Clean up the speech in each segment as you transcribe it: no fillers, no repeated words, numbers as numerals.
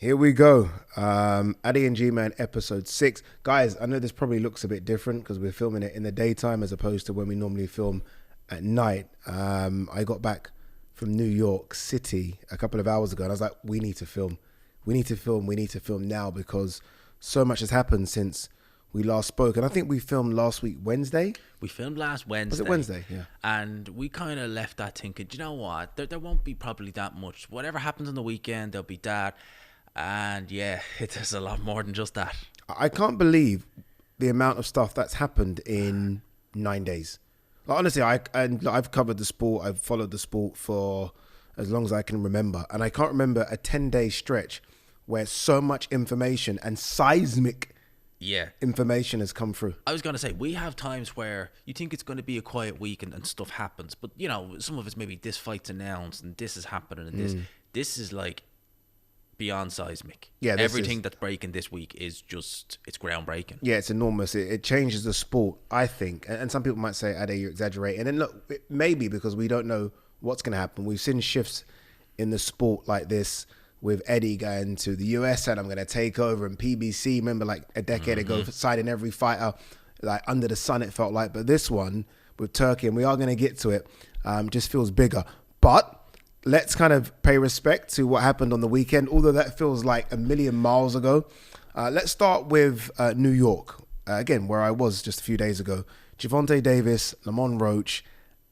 Here we go. Ade Gman episode 6. Guys, I know this probably looks a bit different because we're filming it in the daytime as opposed to when we normally film at night. I got back from New York City a couple of hours ago and I was like, we need to film. We need to film now because so much has happened since we last spoke. And I think we filmed last week, Wednesday. We filmed last Wednesday. Was it Wednesday? Yeah. And we kind of left that thinking, do you know what? There won't be probably that much. Whatever happens on the weekend, there'll be that. And yeah, there's a lot more than just that. I can't believe the amount of stuff that's happened in 9 days. Like, honestly, I've covered the sport. I've followed the sport for as long as I can remember. And I can't remember a 10-day stretch where so much information and seismic information has come through. I was going to say, we have times where you think it's going to be a quiet week and stuff happens. But, you know, some of it's maybe this fight's announced and this is happening and this is like beyond seismic. Yeah, everything that's breaking this week is just, it's groundbreaking. Yeah, it's enormous. It changes the sport, I think. And some people might say, Ade, you're exaggerating. And look, maybe because we don't know what's going to happen. We've seen shifts in the sport like this with Eddie going to the US and I'm going to take over, and PBC, remember like a decade ago, siding every fighter like under the sun, it felt like. But this one with Turkey, and we are going to get to it, just feels bigger. But let's kind of pay respect to what happened on the weekend, although that feels like a million miles ago. Let's start with New York, again, where I was just a few days ago. Javonte Davis, Lamont Roach,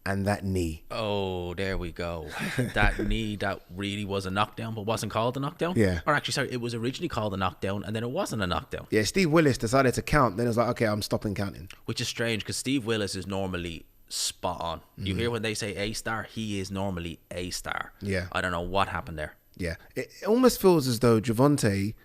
and that knee. Oh, there we go. That knee that really was a knockdown, but wasn't called a knockdown? Yeah. Or actually, sorry, it was originally called a knockdown, and then it wasn't a knockdown. Yeah, Steve Willis decided to count. Then it was like, okay, I'm stopping counting. Which is strange, because Steve Willis is normally spot on. You hear when they say A-star, he is normally A-star. Yeah. I don't know what happened there. Yeah. It almost feels as though Javonte,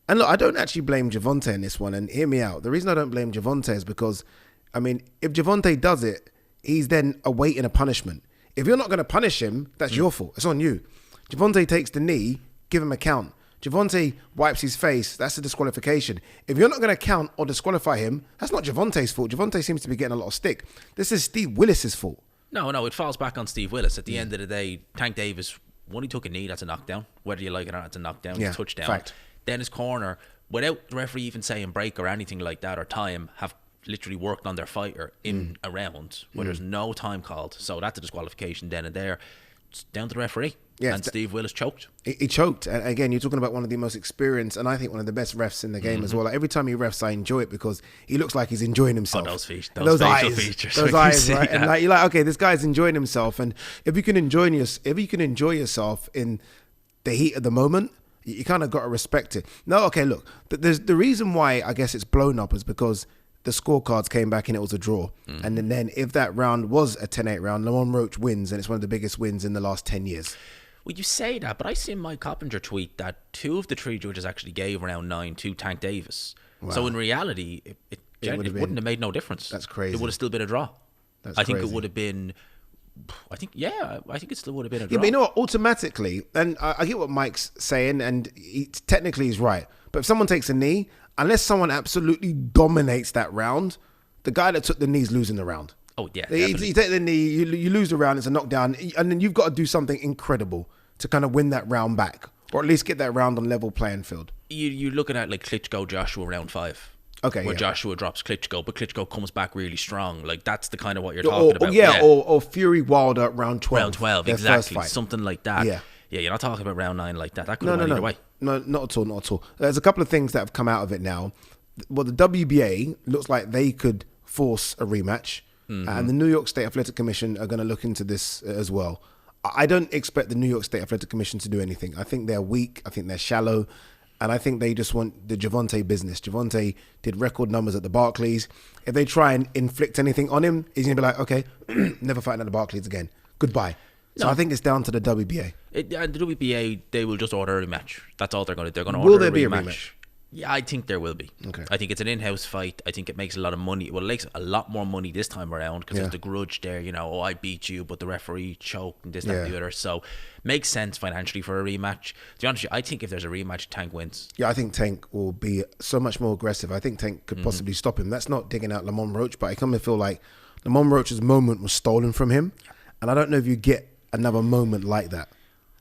and look, I don't actually blame Javonte in this one, and hear me out. The reason I don't blame Javonte is because, I mean, if Javonte does it, he's then awaiting a punishment. If you're not going to punish him, that's your fault. It's on you. Javonte takes the knee, give him a count. Javonte wipes his face, that's a disqualification. If you're not going to count or disqualify him, that's not Javonte's fault. Javonte seems to be getting a lot of stick. This is Steve Willis's fault. No, it falls back on Steve Willis. At the end of the day, Tank Davis, when he took a knee, that's a knockdown. Whether you like it or not, it's a knockdown. It's a touchdown. Fact. Then his corner, without the referee even saying break or anything like that or time, have literally worked on their fighter in a round where there's no time called. So that's a disqualification then and there. It's down to the referee. Yeah, and Steve Willis choked. He choked. And again, you're talking about one of the most experienced and I think one of the best refs in the game as well. Like, every time he refs, I enjoy it because he looks like he's enjoying himself. Oh, those facial features. Those eyes, right? And like, you're like, okay, this guy's enjoying himself. And if you can enjoy yourself in the heat of the moment, you kind of got to respect it. No, okay, look, there's the reason why I guess it's blown up is because the scorecards came back and it was a draw. And then if that round was a 10-8 round, Lamont Roach wins, and it's one of the biggest wins in the last 10 years. Well, you say that, but I seen Mike Coppinger tweet that 2 of the 3 judges actually gave round 9 to Tank Davis. Wow. So in reality, it wouldn't have made no difference. That's crazy. It would have still been a draw. I think it would have been... I think it still would have been a draw. Yeah, but you know what? Automatically, and I get what Mike's saying, and technically he's right. But if someone takes a knee, unless someone absolutely dominates that round, the guy that took the knee is losing the round. Oh, yeah. You take the knee, you lose the round, it's a knockdown, and then you've got to do something incredible to kind of win that round back, or at least get that round on level playing field. You're looking at like Klitschko, Joshua, round 5. Okay, where Joshua drops Klitschko, but Klitschko comes back really strong. Like, that's the kind of what you're talking about. Or Fury Wilder round 12. Round 12, exactly. Something like that. Yeah, you're not talking about round 9 like that. That could have gone either way. No, not at all. There's a couple of things that have come out of it now. Well, the WBA looks like they could force a rematch, and the New York State Athletic Commission are going to look into this as well. I don't expect the New York State Athletic Commission to do anything. I think they're weak. I think they're shallow. And I think they just want the Javonte business. Javonte did record numbers at the Barclays. If they try and inflict anything on him, he's going to be like, okay, never fighting at the Barclays again. Goodbye. So I think it's down to the WBA. The WBA, they will just order a rematch. That's all they're going to do. They're going to order a rematch. Will there be a rematch? Yeah, I think there will be. Okay. I think it's an in-house fight. I think it makes a lot of money. Well, it makes a lot more money this time around because there's the grudge there. You know, I beat you, but the referee choked and this, that, and the other. So makes sense financially for a rematch. To be honest with you, I think if there's a rematch, Tank wins. Yeah, I think Tank will be so much more aggressive. I think Tank could possibly stop him. That's not digging out Lamont Roach, but I kind of feel like Lamont Roach's moment was stolen from him. And I don't know if you get another moment like that.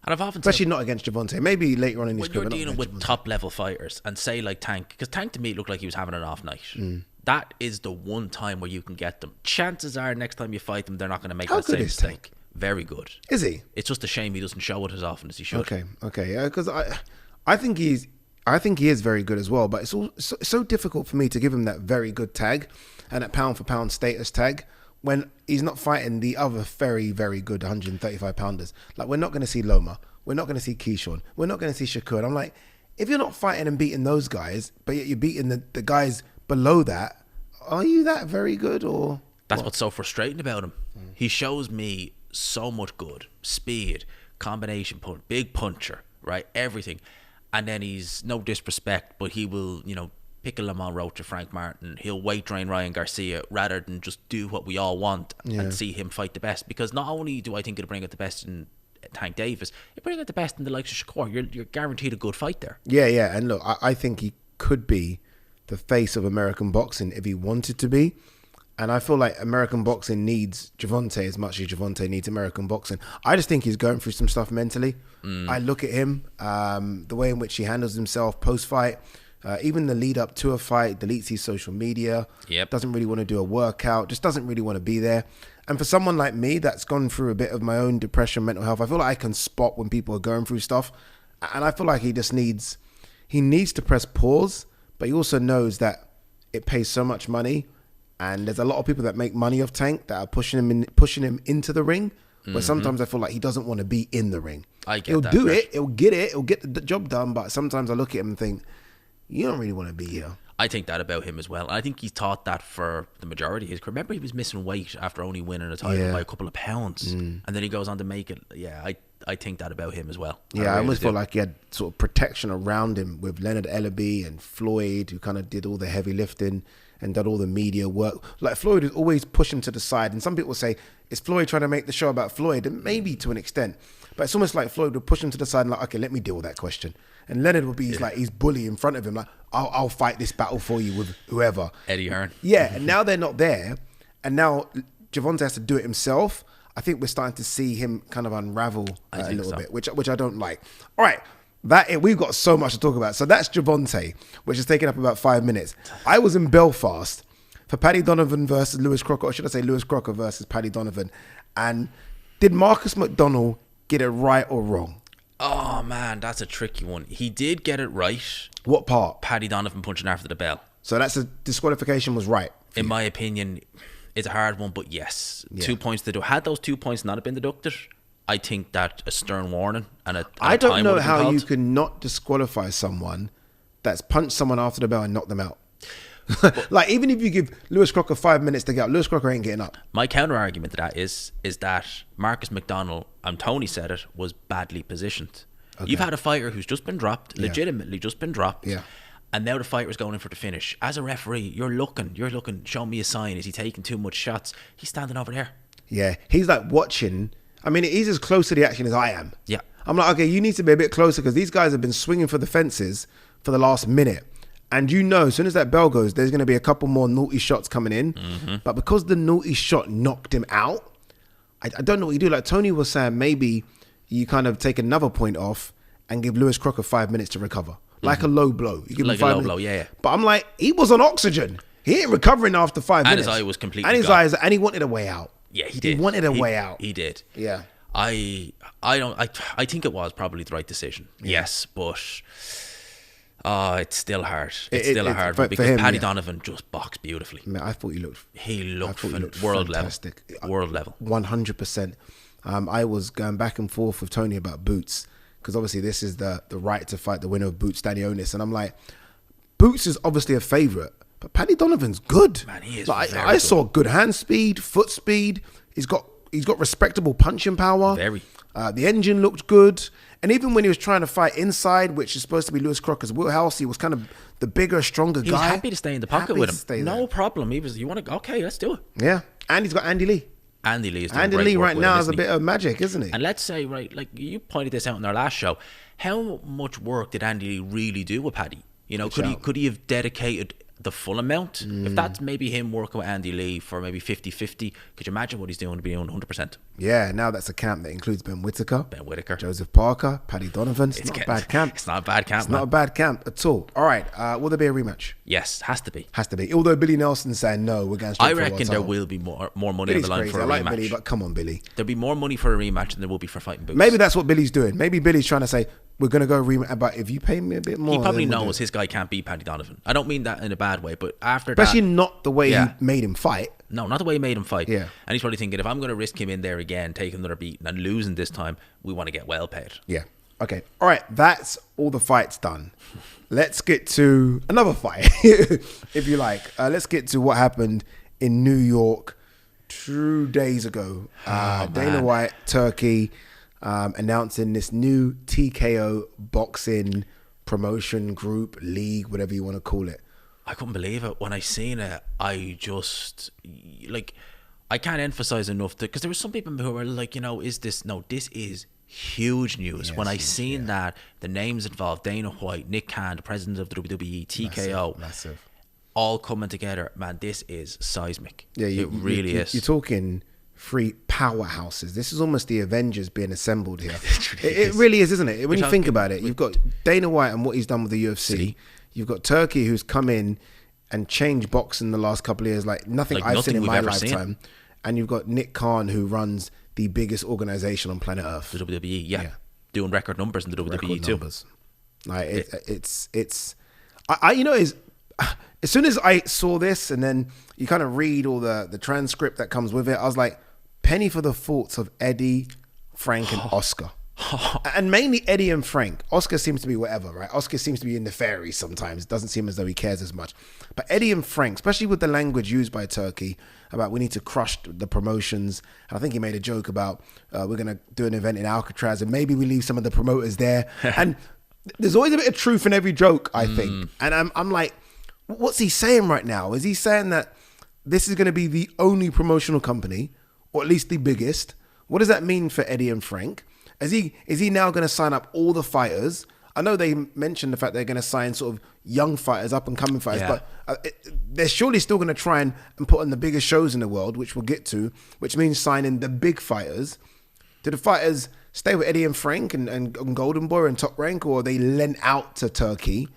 And I've often especially not against Javonte. Maybe later on in his career. When you're dealing with top level fighters and say like Tank, because Tank to me looked like he was having an off night. That is the one time where you can get them. Chances are next time you fight them, they're not going to make that same mistake. Tank? Very good. Is he? It's just a shame he doesn't show it as often as he should. Okay, yeah, because I think he is very good as well. But it's so difficult for me to give him that very good tag and that pound for pound status tag when he's not fighting the other very, very good 135 pounders. Like, we're not going to see Loma. We're not going to see Keyshawn. We're not going to see Shakur. And I'm like, if you're not fighting and beating those guys, but yet you're beating the guys below that, are you that very good? Or that's what's so frustrating about him. He shows me so much good. Speed, combination punch, big puncher, right? Everything. And then he's, no disrespect, but he will, pick a Lamont Roach to Frank Martin. He'll weight train Ryan Garcia rather than just do what we all want and see him fight the best. Because not only do I think it'll bring out the best in Tank Davis, it bring out the best in the likes of Shakur. You're guaranteed a good fight there. Yeah. And look, I think he could be the face of American boxing if he wanted to be. And I feel like American boxing needs Javonte as much as Javonte needs American boxing. I just think he's going through some stuff mentally. I look at him, the way in which he handles himself post-fight, even the lead up to a fight, deletes his social media, doesn't really want to do a workout, just doesn't really want to be there. And for someone like me that's gone through a bit of my own depression, mental health, I feel like I can spot when people are going through stuff. And I feel like he needs to press pause, but he also knows that it pays so much money. And there's a lot of people that make money off Tank that are pushing him into the ring. But sometimes I feel like he doesn't want to be in the ring. He'll do it. He'll get the job done. But sometimes I look at him and think, you don't really want to be here. I think that about him as well. I think he's taught that for the majority of his career. Remember, he was missing weight after only winning a title by a couple of pounds. And then he goes on to make it. Yeah, I think that about him as well. I almost feel like he had sort of protection around him with Leonard Ellaby and Floyd, who kind of did all the heavy lifting and did all the media work. Like, Floyd would always push him to the side. And some people say, is Floyd trying to make the show about Floyd? And maybe to an extent. But it's almost like Floyd would push him to the side and like, okay, let me deal with that question. And Leonard would be he's bully in front of him. Like, I'll fight this battle for you with whoever. Eddie Hearn. Yeah, and now they're not there. And now Javonte has to do it himself. I think we're starting to see him kind of unravel a little bit, which I don't like. All right. We've got so much to talk about. So that's Javonte, which is taking up about 5 minutes. I was in Belfast for Paddy Donovan versus Lewis Crocker, or should I say Lewis Crocker versus Paddy Donovan. And did Marcus McDonnell get it right or wrong? Oh, man, that's a tricky one. He did get it right. What part? Paddy Donovan punching after the bell. So that's a disqualification was right. In my opinion, it's a hard one, but yes. 2 points to do. Had those 2 points not have been deducted, I think that a stern warning and I don't know how you can not disqualify someone that's punched someone after the bell and knocked them out. Like, even if you give Lewis Crocker 5 minutes to get up, Lewis Crocker ain't getting up. My counter argument to that is that Marcus McDonnell, and Tony said it, was badly positioned. Okay. You've had a fighter who's just been dropped, legitimately just been dropped. Yeah. And now the fighter's going in for the finish. As a referee, you're looking, show me a sign. Is he taking too much shots? He's standing over there. Yeah. He's like watching. I mean, he's as close to the action as I am. Yeah. I'm like, okay, you need to be a bit closer because these guys have been swinging for the fences for the last minute. And as soon as that bell goes, there's going to be a couple more naughty shots coming in. Mm-hmm. But because the naughty shot knocked him out, I don't know what you do. Like Tony was saying, maybe you kind of take another point off and give Lewis Crocker 5 minutes to recover. Like a low blow. You give him 5 minutes. Blow, yeah. But I'm like, he was on oxygen. He ain't recovering after 5 minutes. And his eye was completely And his gone. eyes, and he wanted a way out. Yeah, he did. He wanted a way out. He did. Yeah. I think it was probably the right decision. Yeah. Yes, but it's still hard. It's still a hard one because him, Paddy Donovan just boxed beautifully. Man, I thought he looked world fantastic. World level. 100%. I was going back and forth with Tony about Boots because obviously this is the right to fight the winner of Boots Stanionis, and I'm like, Boots is obviously a favourite, but Paddy Donovan's good. Man, he is. Like, I saw good hand speed, foot speed. He's got respectable punching power. Very. The engine looked good. And even when he was trying to fight inside, which is supposed to be Lewis Crocker's wheelhouse, he was kind of the bigger, stronger guy. He was happy to stay in the pocket with him. No problem. He was, okay, let's do it. Yeah. And he's got Andy Lee. Andy Lee is doing Andy great Lee work right now is a bit of magic, isn't he? And let's say, right, like you pointed this out in our last show, how much work did Andy Lee really do with Paddy? You know, could he have dedicated the full amount. If that's maybe him working with Andy Lee for maybe 50-50, could you imagine what he's doing to be on 100%? Yeah, now that's a camp that includes Ben Whittaker, Joseph Parker, Paddy Donovan. It's not a bad camp. It's not a bad camp. It's not a bad camp at all. All right, will there be a rematch? Yes, has to be. Has to be. Although Billy Nelson's saying no, we're going straight I for a reckon world there title. will be more money Billy's on the line crazy. for a I like rematch. Billy, but come on, Billy. There'll be more money for a rematch than there will be for fighting boots. Maybe that's what Billy's doing. Maybe Billy's trying to say, we're going to go rematch, but if you pay me a bit more... He probably knows his guy can't beat Paddy Donovan. I don't mean that in a bad way, but after Especially that... not the way he made him fight. No, not the way he made him fight. Yeah. And he's probably thinking, if I'm going to risk him in there again, taking another beating and losing this time, we want to get well paid. Yeah. Okay. All right. That's all the fights done. Let's get to another fight, if you like. Let's get to what happened in New York 2 days ago. Dana White, Turkey, announcing this new TKO boxing promotion group, league, whatever you want to call it. I couldn't believe it. When I seen it, I just, like, I can't emphasize enough because there were some people who were like, this is huge news. Yes, when I seen that, the names involved, Dana White, Nick Khan, the president of the WWE, TKO, Massive. all coming together, man, this is seismic. Yeah, it really is. You're talking three powerhouses. This is almost the Avengers being assembled here. It really is, isn't it? When you think about it, you've got Dana White and what he's done with the UFC. You've got Turkey, who's come in and changed boxing the last couple of years, like nothing I've seen in my lifetime. And you've got Nick Khan, who runs the biggest organization on planet Earth, the WWE. Yeah, doing record numbers in the WWE too. Like it's as soon as I saw this, and then you kind of read all the transcript that comes with it, I was like, penny for the thoughts of Eddie, Frank, and Oscar. And mainly Eddie and Frank. Oscar seems to be whatever, right? Oscar seems to be in the fairies sometimes. It doesn't seem as though he cares as much. But Eddie and Frank, especially with the language used by Turkey about we need to crush the promotions. And I think he made a joke about we're going to do an event in Alcatraz and maybe we leave some of the promoters there. And there's always a bit of truth in every joke, I think. And I'm like, what's he saying right now? Is he saying that this is going to be the only promotional company, or at least the biggest? What does that mean for Eddie and Frank? Is he now going to sign up all the fighters? I know they mentioned the fact they're going to sign sort of young fighters, up and coming fighters, but they're surely still going to try and put on the biggest shows in the world, which we'll get to, which means signing the big fighters. Do the fighters stay with Eddie and Frank and Golden Boy and Top Rank, or are they lent out to Turkey?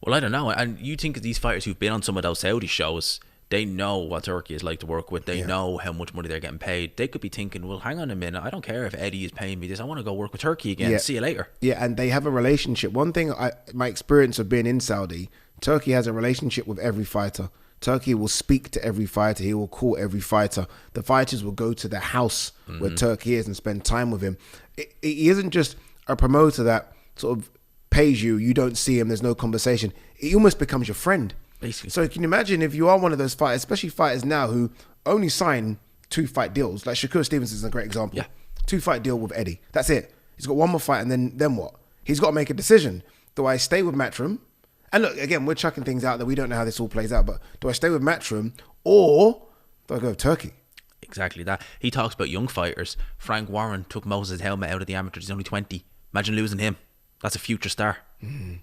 Well, I don't know. And you think of these fighters who've been on some of those Saudi shows, they know what Turkey is like to work with. They know how much money they're getting paid. They could be thinking, well, hang on a minute. I don't care if Eddie is paying me this. I want to go work with Turkey again. Yeah. See you later. Yeah, and they have a relationship. One thing, my experience of being in Saudi, Turkey has a relationship with every fighter. Turkey will speak to every fighter. He will call every fighter. The fighters will go to the house where Turkey is and spend time with him. He isn't just a promoter that sort of pays you. You don't see him. There's no conversation. He almost becomes your friend. Basically. So can you imagine if you are one of those fighters, especially fighters now who only sign 2-fight deals, like Shakur Stevenson is a great example. Yeah. 2-fight deal with Eddie. That's it. He's got one more fight and then what? He's got to make a decision. Do I stay with Matchroom? And look, again, we're chucking things out that we don't know how this all plays out, but do I stay with Matchroom or do I go with Turkey? Exactly that. He talks about young fighters. Frank Warren took Moses' helmet out of the amateurs. He's only 20. Imagine losing him. That's a future star.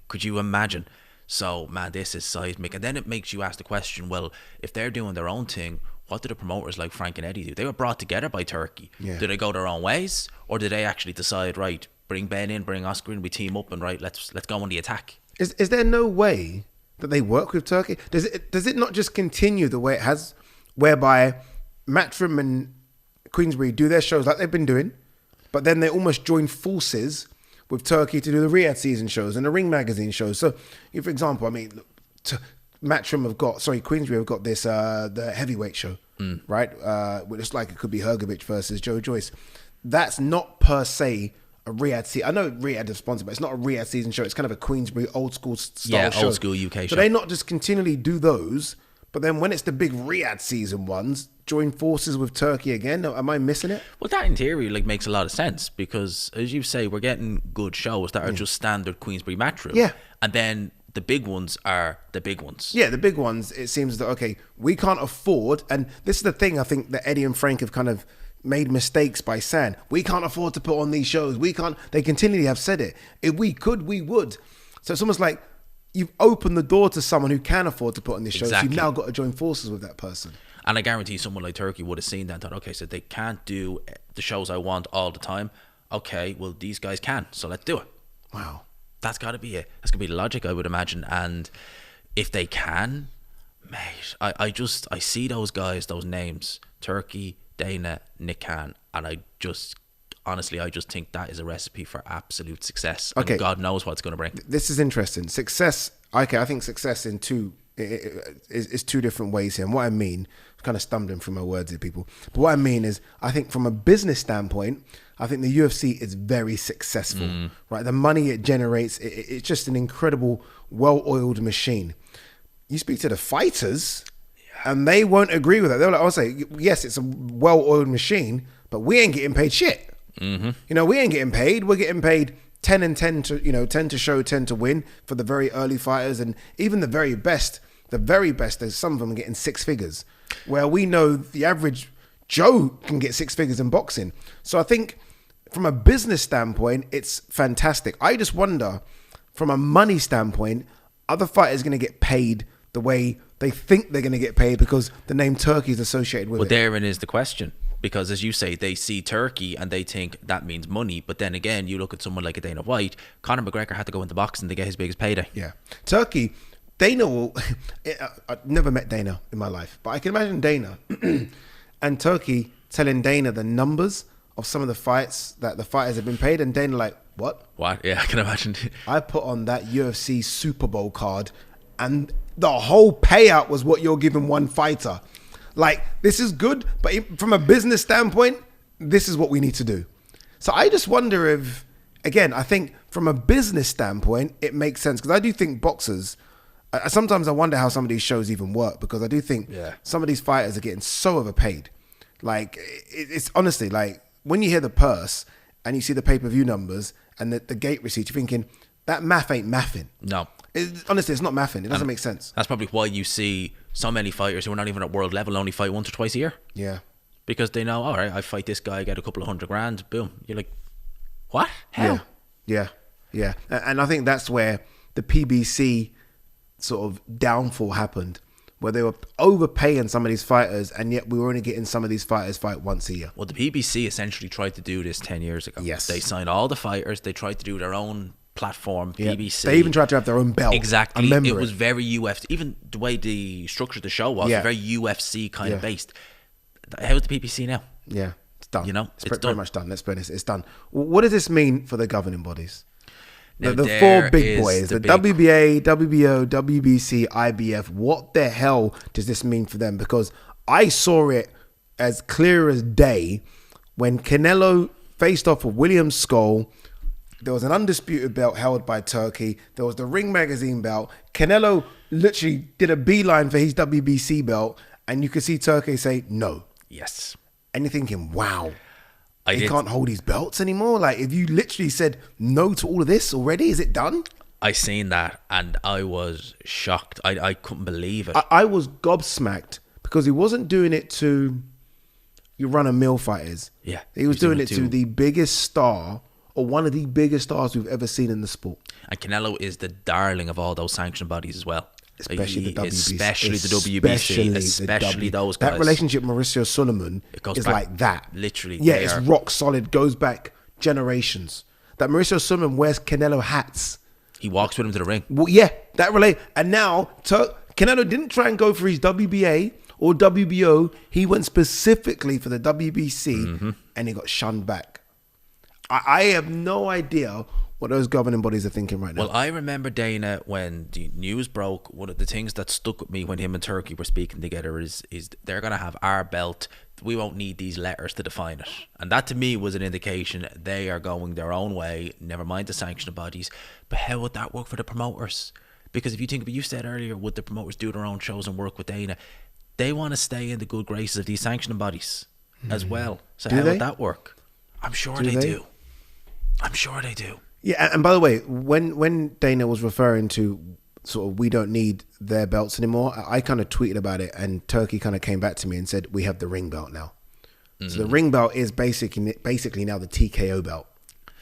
Could you imagine? So, man, this is seismic. And then it makes you ask the question, well, if they're doing their own thing, what do the promoters like Frank and Eddie do? They were brought together by Turkey. Yeah. Do they go their own ways? Or do they actually decide, right, bring Ben in, bring Oscar in, we team up and right, let's go on the attack? Is there no way that they work with Turkey? Does it not just continue the way it has, whereby Matchroom and Queensberry do their shows like they've been doing, but then they almost join forces with Turkey to do the Riyadh season shows and the Ring magazine shows? So, for example, I mean, Matchroom have got, Queensberry have got this, the heavyweight show, right? It's like it could be Hergovich versus Joe Joyce. That's not per se a Riyadh season. I know Riyadh is sponsored, but it's not a Riyadh season show. It's kind of a Queensberry old school style show. Yeah, old school UK show. So they not just continually do those, but then when it's the big Riyadh season ones, join forces with Turkey again? Am I missing it? Well, that in theory makes a lot of sense because, as you say, we're getting good shows that are just standard Queensberry Matchroom. Yeah. And then the big ones are the big ones. Yeah, the big ones, it seems that, okay, we can't afford, and this is the thing I think that Eddie and Frank have kind of made mistakes by saying, we can't afford to put on these shows. They continually have said it. If we could, we would. So it's almost like, you've opened the door to someone who can afford to put on this show. Exactly. So you've now got to join forces with that person. And I guarantee someone like Turkey would have seen that and thought, okay, so they can't do the shows I want all the time. Okay, well, these guys can, so let's do it. Wow. That's got to be it. That's going to be the logic, I would imagine. And if they can, mate, I see those guys, those names, Turkey, Dana, Nick Khan, and I just think that is a recipe for absolute success. And okay. God knows what it's going to bring. This is interesting. Success, okay, I think success in is two different ways here. And what I mean, I'm kind of stumbling through my words here, people. But what I mean is, I think from a business standpoint, I think the UFC is very successful, right? The money it generates, it's just an incredible, well-oiled machine. You speak to the fighters, and they won't agree with that. They're like, I'll say, yes, it's a well-oiled machine, but we ain't getting paid shit. Mm-hmm. You know, we ain't getting paid. We're getting paid 10 and 10 to, 10 to show, 10 to win for the very early fighters. And even the very best, there's some of them getting six figures, where we know the average Joe can get six figures in boxing. So I think from a business standpoint, it's fantastic. I just wonder, from a money standpoint, are the fighters going to get paid the way they think they're going to get paid because the name Turkey is associated with it? Well, therein is the question. Because as you say, they see Turkey and they think that means money. But then again, you look at someone like a Dana White. Conor McGregor had to go into boxing to get his biggest payday. Yeah. Turkey, Dana will... I've never met Dana in my life, but I can imagine Dana and Turkey telling Dana the numbers of some of the fights that the fighters have been paid, and Dana like, what? What? Yeah, I can imagine. I put on that UFC Super Bowl card, and the whole payout was what you're giving one fighter. Like, this is good, but from a business standpoint, this is what we need to do. So I just wonder if, again, I think from a business standpoint, it makes sense. Because I do think boxers, sometimes I wonder how some of these shows even work, because I do think some of these fighters are getting so overpaid. Like, it's honestly, like, when you hear the purse and you see the pay-per-view numbers and the gate receipt, you're thinking, that math ain't mathing. No. Honestly, it's not mathing. It doesn't make sense. That's probably why you see so many fighters who are not even at world level only fight once or twice a year. Yeah. Because they know, all right, I fight this guy, I get a couple of $100,000, boom. You're like, what? How? Yeah. And I think that's where the PBC sort of downfall happened, where they were overpaying some of these fighters, and yet we were only getting some of these fighters fight once a year. Well, the PBC essentially tried to do this 10 years ago. Yes. They signed all the fighters. They tried to do their own platform, PBC. They even tried to have their own belt. Exactly. It was very UFC. Even the way the structure of the show was very UFC kind of based. How's the PBC now? Yeah, it's done. You know, it's pretty much done. Let's be honest, it's done. What does this mean for the governing bodies? Now, the four big boys, the WBA, WBO, WBC, IBF. What the hell does this mean for them? Because I saw it as clear as day when Canelo faced off with William Skull. There was an undisputed belt held by Turkey. There was the Ring Magazine belt. Canelo literally did a beeline for his WBC belt, and you could see Turkey say no. Yes. And you're thinking, wow, he can't hold his belts anymore? Like, if you literally said no to all of this already, is it done? I seen that, and I was shocked. I couldn't believe it. I was gobsmacked, because he wasn't doing it to your run-of-mill fighters. Yeah. He was doing it to the biggest star, or one of the biggest stars we've ever seen in the sport. And Canelo is the darling of all those sanctioned bodies as well. Especially the WBC. Especially the WBC. Especially those guys. That relationship with Mauricio Sulaiman is like that. Literally. Yeah, it's rock solid. Goes back generations. That Mauricio Sulaiman wears Canelo hats. He walks with him to the ring. Well, yeah, that relate. And now, Canelo didn't try and go for his WBA or WBO. He went specifically for the WBC, and he got shunned back. I have no idea what those governing bodies are thinking right now. Well, I remember, Dana, when the news broke, one of the things that stuck with me when him and Turkey were speaking together is they're going to have our belt. We won't need these letters to define it. And that to me was an indication they are going their own way, never mind the sanctioning bodies. But how would that work for the promoters? Because if you think of what you said earlier, would the promoters do their own shows and work with Dana? They want to stay in the good graces of these sanctioning bodies as well. So how would that work? I'm sure they do. I'm sure they do. Yeah, and by the way, when Dana was referring to sort of we don't need their belts anymore, I kind of tweeted about it, and Turkey kind of came back to me and said, we have the ring belt now. So the ring belt is basically now the TKO belt.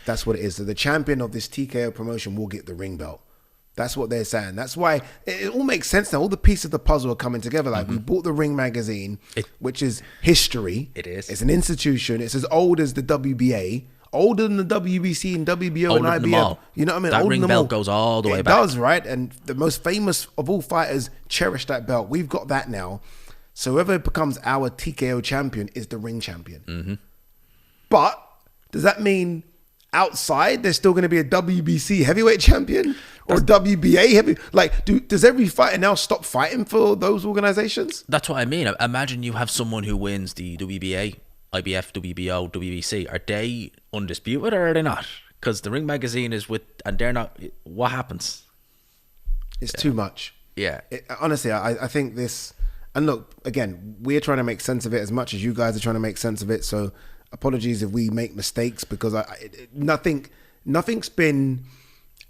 That's what it is. So the champion of this TKO promotion will get the ring belt. That's what they're saying. That's why it all makes sense now. All the pieces of the puzzle are coming together. Like we bought the Ring magazine, which is history. It is. It's an institution. It's as old as the WBA, older than the WBC and WBO Older and than them all. IBF. You know what I mean? That Older ring than them belt all. goes all the way It back. does, right? And the most famous of all fighters cherish that belt. We've got that now. So whoever becomes our TKO champion is the ring champion. But does that mean outside there's still going to be a WBC heavyweight champion or WBA heavy? Like, does every fighter now stop fighting for those organizations? That's what I mean. Imagine you have someone who wins the WBA, IBF, WBO, WBC. Are they undisputed or are they not? Because the Ring magazine is with, and they're not. What happens? It's too much. Yeah. Honestly, I think this, and look, again, we're trying to make sense of it as much as you guys are trying to make sense of it. So apologies if we make mistakes, because nothing's been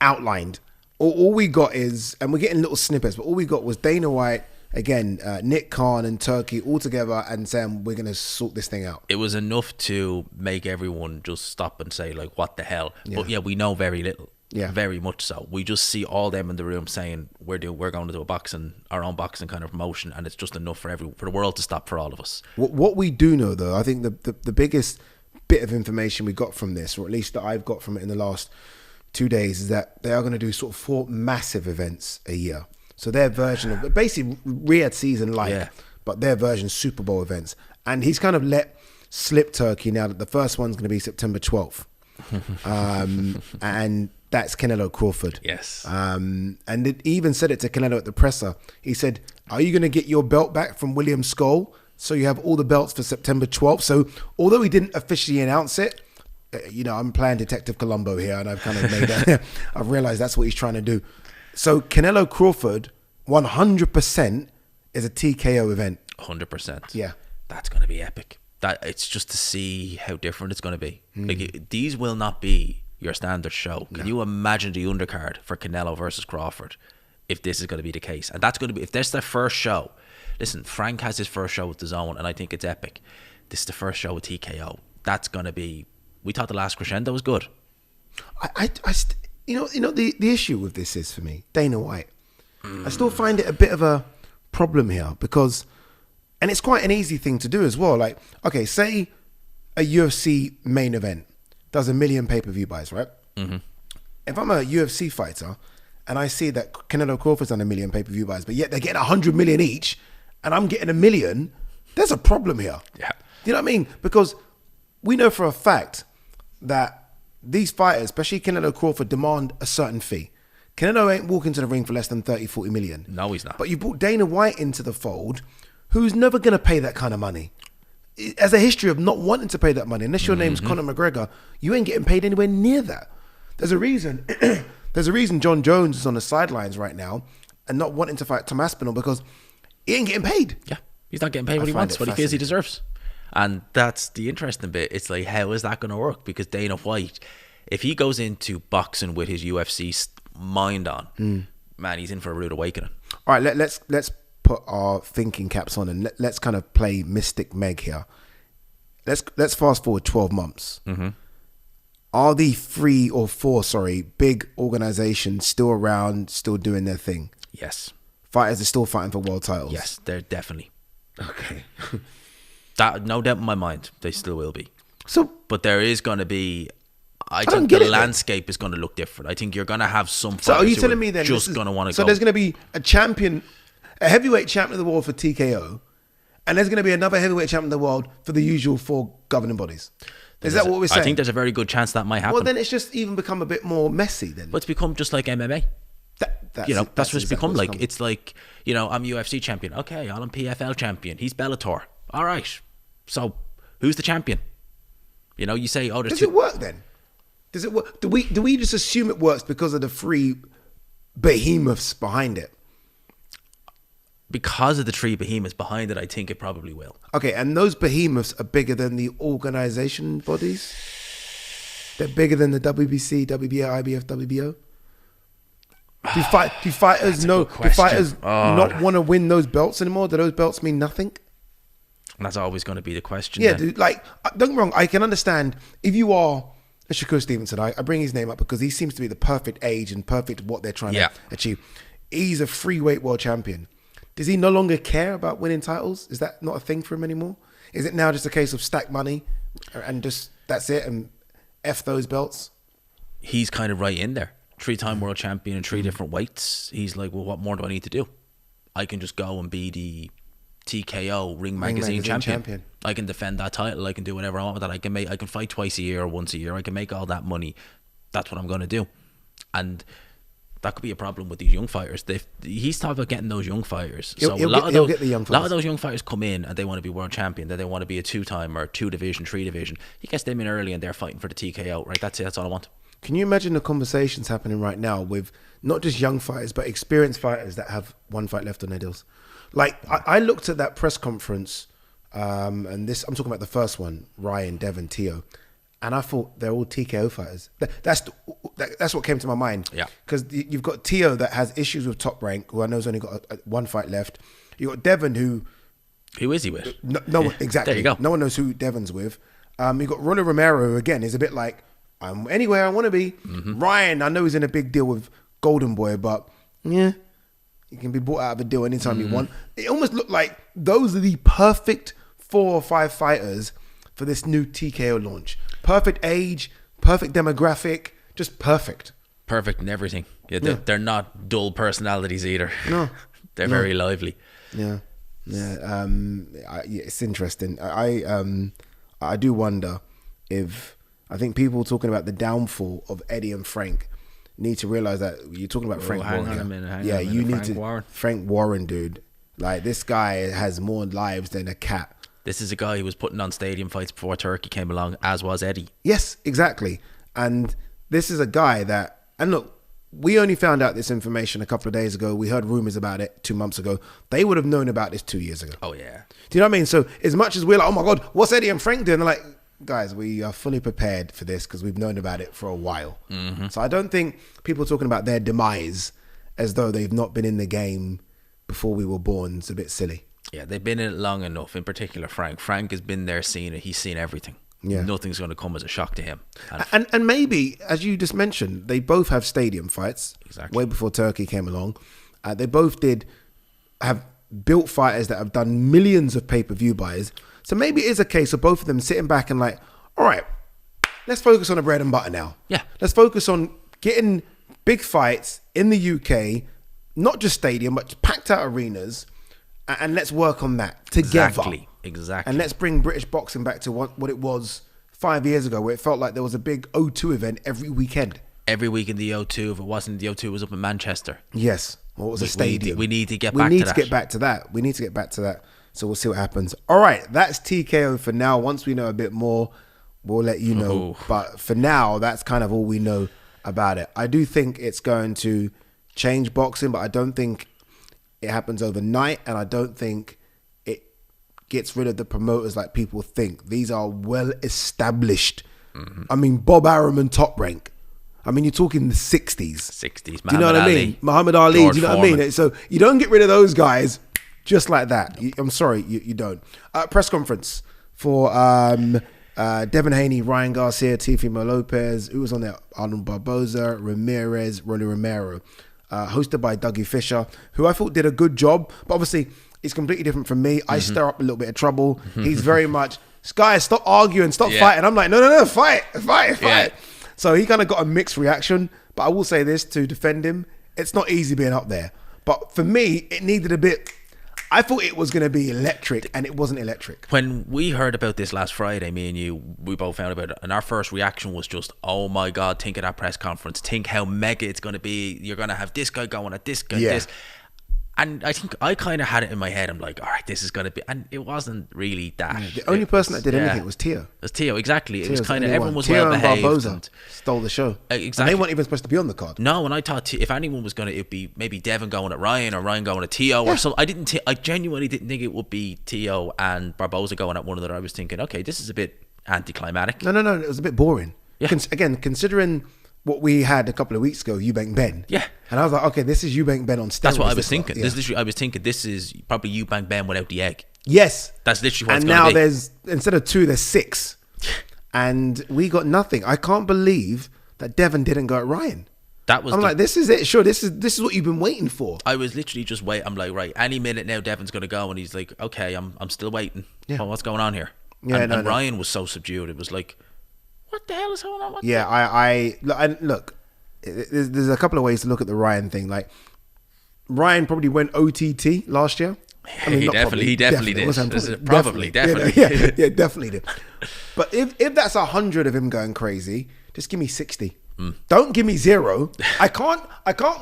outlined. All we got is, and we're getting little snippets, but all we got was Dana White, again, Nick Khan and Turkey all together and saying, we're going to sort this thing out. It was enough to make everyone just stop and say, like, what the hell? But yeah, we know very little. Yeah, very much so. We just see all them in the room saying we're going to do our own boxing kind of promotion, and it's just enough for the world to stop for all of us. What we do know, though, I think the biggest bit of information we got from this, or at least that I've got from it in the last 2 days, is that they are going to do sort of 4 massive events a year. So their version of basically Riyadh season but their version Super Bowl events. And he's kind of let slip Turkey now that the first one's going to be September 12th. And that's Canelo Crawford. Yes. And it even said it to Canelo at the presser. He said, are you going to get your belt back from William Skoll? So you have all the belts for September 12th. So although he didn't officially announce it, I'm playing Detective Columbo here, and I've kind of made I've realized that's what he's trying to do. So Canelo Crawford, 100% is a TKO event. 100%. Yeah. That's going to be epic. It's just to see how different it's going to be. Like, these will not be your standard show. Can you imagine the undercard for Canelo versus Crawford if this is going to be the case? And that's going to be, if that's their first show. Listen, Frank has his first show with DAZN, and I think it's epic. This is the first show with TKO. That's going to be, we thought the last Crescendo was good. The issue with this is, for me, Dana White. I still find it a bit of a problem here because, and it's quite an easy thing to do as well. Like, okay, say a UFC main event does 1 million pay-per-view buys, right? If I'm a UFC fighter and I see that Canelo Crawford's done 1 million pay-per-view buys, but yet they're getting 100 million each and I'm getting 1 million, there's a problem here. Yeah. You know what I mean? Because we know for a fact that these fighters, especially Canelo Crawford, demand a certain fee. Canelo ain't walking to the ring for less than 30, 40 million. No, he's not. But you brought Dana White into the fold, who's never going to pay that kind of money. Has a history of not wanting to pay that money. Unless your name's Conor McGregor, you ain't getting paid anywhere near that. There's a reason. There's a reason John Jones is on the sidelines right now and not wanting to fight Tom Aspinall, because he ain't getting paid. Yeah, he's not getting paid what he wants, what he feels he deserves. And that's the interesting bit. It's like, how is that going to work? Because Dana White, if he goes into boxing with his UFC mind on, man, he's in for a rude awakening. All right, let's put our thinking caps on and let's kind of play Mystic Meg here. Let's fast forward 12 months. Are the 3 or 4 big organizations still around, still doing their thing? Yes. Fighters are still fighting for world titles? Yes, they're definitely. Okay. That, no doubt in my mind, they still will be. But there is going to be, I think the landscape is going to look different. I think you're going to have some fighters. So are you telling me then just going to want to go? So there's going to be a champion, a heavyweight champion of the world for TKO, and there's going to be another heavyweight champion of the world for the usual 4 governing bodies. Is that what we're saying? I think there's a very good chance that might happen. Well, then it's just even become a bit more messy then. But it's become just like MMA. That's what it's become like. It's like, I'm UFC champion. Okay, I'm PFL champion. He's Bellator. All right. So who's the champion? You say, oh, there's Does it work then? Does it work? Do we just assume it works because of the 3 behemoths behind it? Because of the 3 behemoths behind it, I think it probably will. Okay, and those behemoths are bigger than the organization bodies? They're bigger than the WBC, WBA, IBF, WBO? Do fighters not want to win those belts anymore? Do those belts mean nothing? That's always going to be the question. Yeah, dude, like, don't get me wrong, I can understand if you are, Shakur Stevenson, I bring his name up because he seems to be the perfect age and perfect what they're trying to achieve. He's a free weight world champion. Does he no longer care about winning titles? Is that not a thing for him anymore? Is it now just a case of stack money and just that's it and F those belts? He's kind of right in there. 3-time world champion in 3 different weights. He's like, well, what more do I need to do? I can just go and be the TKO Ring Magazine champion. I can defend that title. I can do whatever I want with that. I can fight twice a year or once a year. I can make all that money. That's what I'm going to do. And that could be a problem with these young fighters. He's talking about getting those young fighters. So a lot of those young fighters come in and they want to be world champion. That they want to be a 2-time or 2 division, 3 division. He gets them in early and they're fighting for the TKO. Right? That's it. That's all I want. Can you imagine the conversations happening right now with not just young fighters, but experienced fighters that have 1 fight left on their deals? Like, I looked at that press conference, and this, I'm talking about the first one, Ryan, Devin, Tio, and I thought they're all TKO fighters. That's what came to my mind. Yeah. Because you've got Tio that has issues with Top Rank, who I know has only got 1 fight left. You got Devin, who is he with? No, exactly. There you go. No one knows who Devin's with. You got Rolly Romero, who again is a bit like, I'm anywhere I want to be. Ryan, I know he's in a big deal with Golden Boy, but yeah, he can be bought out of a deal anytime you want. It almost looked like those are the perfect 4 or 5 fighters for this new TKO launch. Perfect age, perfect demographic, just perfect. Perfect in everything. Yeah, they're not dull personalities either. No. They're very lively. Yeah. It's interesting. I do wonder if... I think people talking about the downfall of Eddie and Frank need to realize that you're talking about Frank Warren. Hang on a minute. You need Frank to Warren. Frank Warren, dude. Like, this guy has more lives than a cat. This is a guy who was putting on stadium fights before Turkey came along, as was Eddie. Yes, exactly. And this is a guy that, and look, we only found out this information a couple of days ago. We heard rumors about it 2 months ago. They would have known about this 2 years ago. Oh yeah. Do you know what I mean? So as much as we're like, oh my God, what's Eddie and Frank doing? They're like, guys, we are fully prepared for this because we've known about it for a while. So I don't think people talking about their demise as though they've not been in the game before we were born is a bit silly. Yeah, they've been in it long enough. In particular, Frank. Frank has been there, seen it. He's seen everything. Yeah. Nothing's going to come as a shock to him. And maybe, as you just mentioned, they both have stadium fights. Exactly. Way before Turkey came along. They both have built fighters that have done millions of pay-per-view buys. So maybe it is a case of both of them sitting back and like, all right, let's focus on the bread and butter now. Yeah. Let's focus on getting big fights in the UK, not just stadium, but packed out arenas, and let's work on that together. Exactly. And let's bring British boxing back to what it was 5 years ago, where it felt like there was a big O2 event every weekend. Every week in the O2. If it wasn't the O2, it was up in Manchester. Yes. Or it was a stadium. We need to get back to that. We need to get back to that. So we'll see what happens. All right, that's TKO for now. Once we know a bit more, we'll let you know. Ooh. But for now, that's kind of all we know about it. I do think it's going to change boxing, but I don't think it happens overnight, and I don't think it gets rid of the promoters like people think. These are well-established. I mean, Bob Arum and Top Rank. I mean, you're talking the 60s. 60s. Do you know what I mean? Muhammad Ali. George Do you know Foreman. what I mean? So you don't get rid of those guys just like that. I'm sorry, you don't. Press conference for Devin Haney, Ryan Garcia, Teofimo Lopez. Who was on there? Arnold Barboza, Ramirez, Rolly Romero. Hosted by Dougie Fisher, who I thought did a good job. But obviously, it's completely different from me. I stir up a little bit of trouble. He's very much, guys, stop arguing, stop fighting. I'm like, no, fight. Yeah. So he kind of got a mixed reaction. But I will say this to defend him. It's not easy being up there. But for me, it needed a bit... I thought it was going to be electric, and it wasn't electric. When we heard about this last Friday, me and you, we both found about it, and our first reaction was just, oh my God, think of that press conference. Think how mega it's going to be. You're going to have this guy going at this guy, this. And I think I kind of had it in my head. I'm like, all right, this is going to be... And it wasn't really that. Yeah, the only person that did anything was Tio. It was Tio, exactly. It was kind of... Everyone Everyone was Tio well behaved. And Barboza stole the show. Exactly. And they weren't even supposed to be on the card. No, and I thought if anyone was going to... It'd be maybe Devin going at Ryan or Ryan going at Tio or something. I genuinely didn't think it would be Tio and Barboza going at one another. I was thinking, okay, this is a bit anticlimactic. No. It was a bit boring. Yeah. Again, considering... what we had a couple of weeks ago, Eubank Ben. Yeah. And I was like, okay, this is Eubank Ben on steroids. That's what I was thinking. I was thinking this is probably Eubank Ben without the egg. Yes. That's literally what it's going to be. And now there's, instead of 2, there's 6. and we got nothing. I can't believe that Devon didn't go at Ryan. I'm like, this is it. Sure, this is what you've been waiting for. I was literally just waiting. I'm like, right, any minute now Devon's going to go, and he's like, okay, I'm still waiting. Yeah. Well, what's going on here? Yeah, and Ryan was so subdued. It was like, what the hell is going on? Look, there's a couple of ways to look at the Ryan thing. Like, Ryan probably went OTT last year. I mean, he definitely did. Probably. Yeah, definitely did. But if that's 100 of him going crazy, just give me 60. Don't give me 0. I can't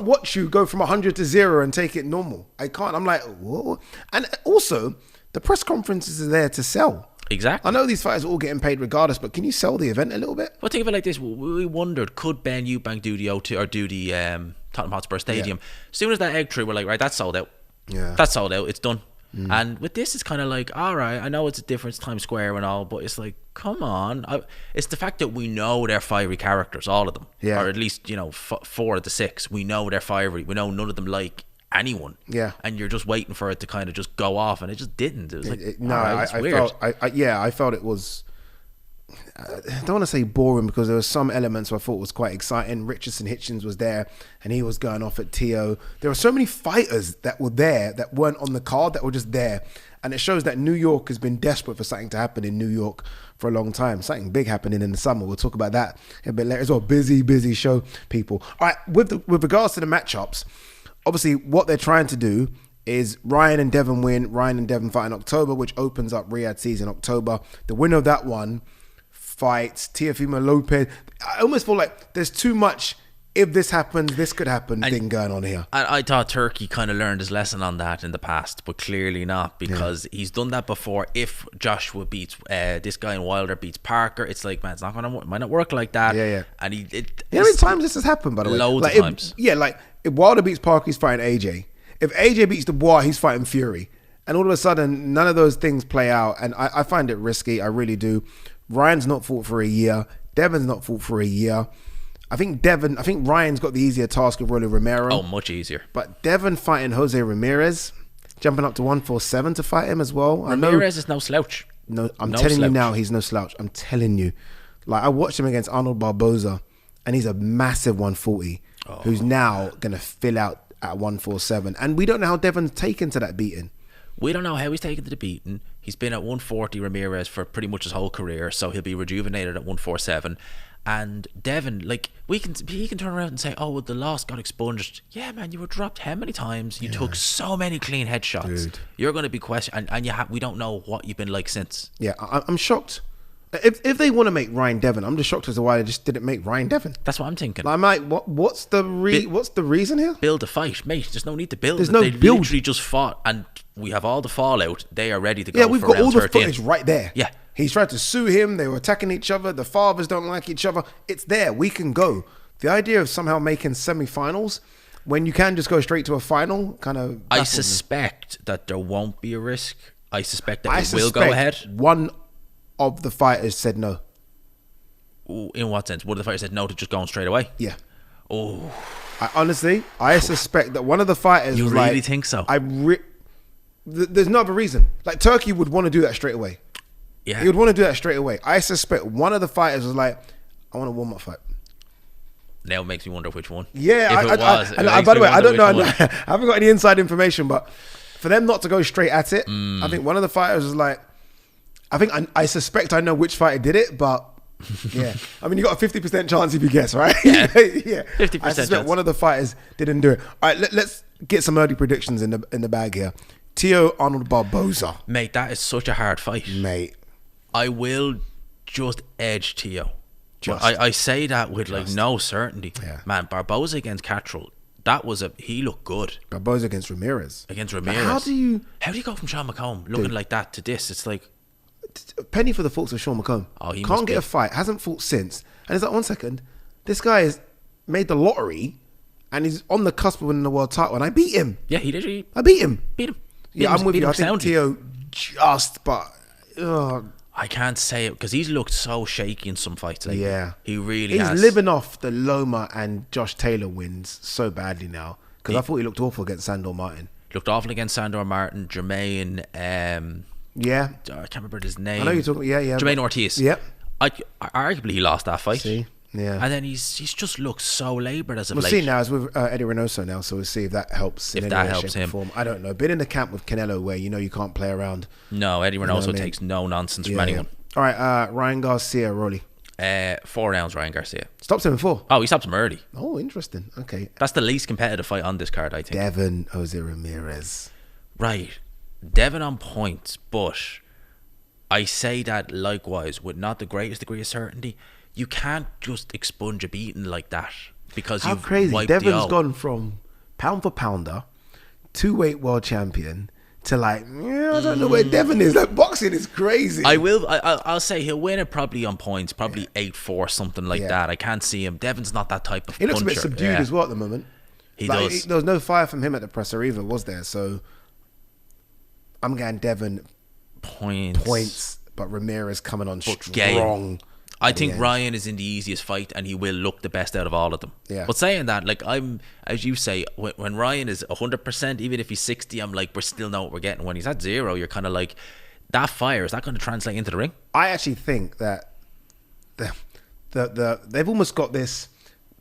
watch you go from 100 to 0 and take it normal. I can't. I'm like, whoa. And also, the press conferences are there to sell. Exactly. I know these fighters are all getting paid regardless, but can you sell the event a little bit? Well, think of it like this. We wondered, could Ben Eubank do the O2 or do the Tottenham Hotspur Stadium? As soon as that egg tree, we're like, right, that's sold out. Yeah. That's sold out. It's done. And with this, it's kind of like, all right, I know it's a different Times Square and all, but it's like, come on. It's the fact that we know they're fiery characters, all of them. Yeah. Or at least, 4 of the 6. We know they're fiery. We know none of them like anyone. Yeah. And you're just waiting for it to kind of just go off, and it just didn't. It was like, I felt it was, I don't want to say boring, because there were some elements I thought was quite exciting. Richardson Hitchens was there and he was going off at Tio. There were so many fighters that were there that weren't on the card, that were just there. And it shows that New York has been desperate for something to happen in New York for a long time. Something big happening in the summer. We'll talk about that a bit later as well. Busy show, people. All right, with regards to the matchups, obviously what they're trying to do is Ryan and Devon win. Ryan and Devon fight in October, which opens up Riyadh season October. The winner of that one fights Teofimo Lopez. I almost feel like there's too much, if this happens, this could happen thing going on here. I thought Turkey kind of learned his lesson on that in the past, but clearly not, because he's done that before. If Joshua beats this guy in Wilder beats Parker, it's like, man, it's not going to might not work like that. Yeah. And how many times this has happened, by the way? Loads of times. If Wilder beats Parker, he's fighting AJ. If AJ beats Dubois, he's fighting Fury. And all of a sudden, none of those things play out. And I find it risky. I really do. Ryan's not fought for a year. Devon's not fought for a year. I think Ryan's got the easier task of Rolly Romero. Oh, much easier. But Devon fighting Jose Ramirez, jumping up to 147 to fight him as well. Ramirez is no slouch. No, I'm telling you now, he's no slouch. I'm telling you. Like, I watched him against Arnold Barboza, and he's a massive 140, who's now going to fill out at 147. And we don't know how Devon's taken to that beating. We don't know how he's taken to the beating. He's been at 140, Ramirez, for pretty much his whole career, so he'll be rejuvenated at 147. And Devon, like, he can turn around and say, oh, well, the loss got expunged. Yeah, man, you were dropped how many times? You took so many clean headshots. Dude. You're going to be questioned, and we don't know what you've been like since. Yeah, I'm shocked. If they want to make Ryan Devon, I'm just shocked as to why they just didn't make Ryan Devon. That's what I'm thinking. I'm like, what's the reason here? Build a fight, mate. There's no need to build. They literally just fought, and we have all the fallout. They are ready to go. Yeah, we've got all the footage right there. Yeah, he's tried to sue him. They were attacking each other. The fathers don't like each other. It's there. We can go. The idea of somehow making semi-finals when you can just go straight to a final, kind of. I suspect that there won't be a risk. I suspect that it will go ahead. One of the fighters said no. In what sense? One of the fighters said no to just going straight away? Yeah. Oh. I suspect that one of the fighters you was really like, think so? There's no other reason. Like, Turkey would want to do that straight away. Yeah. He would want to do that straight away. I suspect one of the fighters was like, I want a warm-up fight. Now it makes me wonder which one. Yeah. By the way, I don't know. I haven't got any inside information, but for them not to go straight at it, I think one of the fighters was like, I suspect I know which fighter did it, but yeah. I mean, you got a 50% chance if you guess, right? Yeah. 50% I suspect chance. One of the fighters didn't do it. All right, let's get some early predictions in the bag here. Tio Arnold Barboza. Mate, that is such a hard fight. Mate. I will just edge Tio. I say that with like no certainty. Yeah. Man, Barboza against Cattrall, he looked good. Barboza against Ramirez. How do you go from Sean McComb looking like that to this? It's like penny for the thoughts of Sean McComb. Oh, he can't get a fight, hasn't fought since. And it's like, 1 second, this guy has made the lottery and he's on the cusp of winning the world title, and I beat him. Yeah, he did. I beat him. Yeah, I'm with you. I think Tio I can't say it because he's looked so shaky in some fights lately. Yeah. He really has. He's living off the Loma and Josh Taylor wins so badly now, because I thought he looked awful against Sandor Martin. Jermaine, yeah. I can't remember his name. I know you're talking. Yeah. Jermaine Ortiz. Yep. Arguably, he lost that fight. See? Yeah. And then he's just looked so laboured as of late. late. We'll see now. It's with Eddie Reynoso now, so we'll see if that helps. If that helps him. Form. I don't know. Been in the camp with Canelo where you can't play around. No, Eddie Reynoso takes no nonsense from anyone. All right, Ryan Garcia, Rolly. 4 rounds, Ryan Garcia. Stops him in 4? Oh, he stops him early. Oh, interesting. Okay. That's the least competitive fight on this card, I think. Devin Jose Ramirez. Right. Devin on points, but I say that likewise with not the greatest degree of certainty. You can't just expunge a beating like that because How you've crazy. wiped Devin's gone from pound for pounder, 2-weight world champion, to I don't know where Devin is. Like, boxing is crazy. I'll say he'll win it probably on points, probably 8-4, something like that. I can't see him. Devin's not that type of puncher. He looks a bit subdued as well at the moment. He does. There was no fire from him at the presser either, was there? So I'm going Devin points, but Ramirez coming on strong. I think Ryan is in the easiest fight and he will look the best out of all of them. Yeah. But saying that, like, I'm, as you say, when Ryan is 100%, even if he's 60, I'm like, we still know what we're getting. When he's at 0, you're kind of like, that fire, is that going to translate into the ring? I actually think that they've almost got this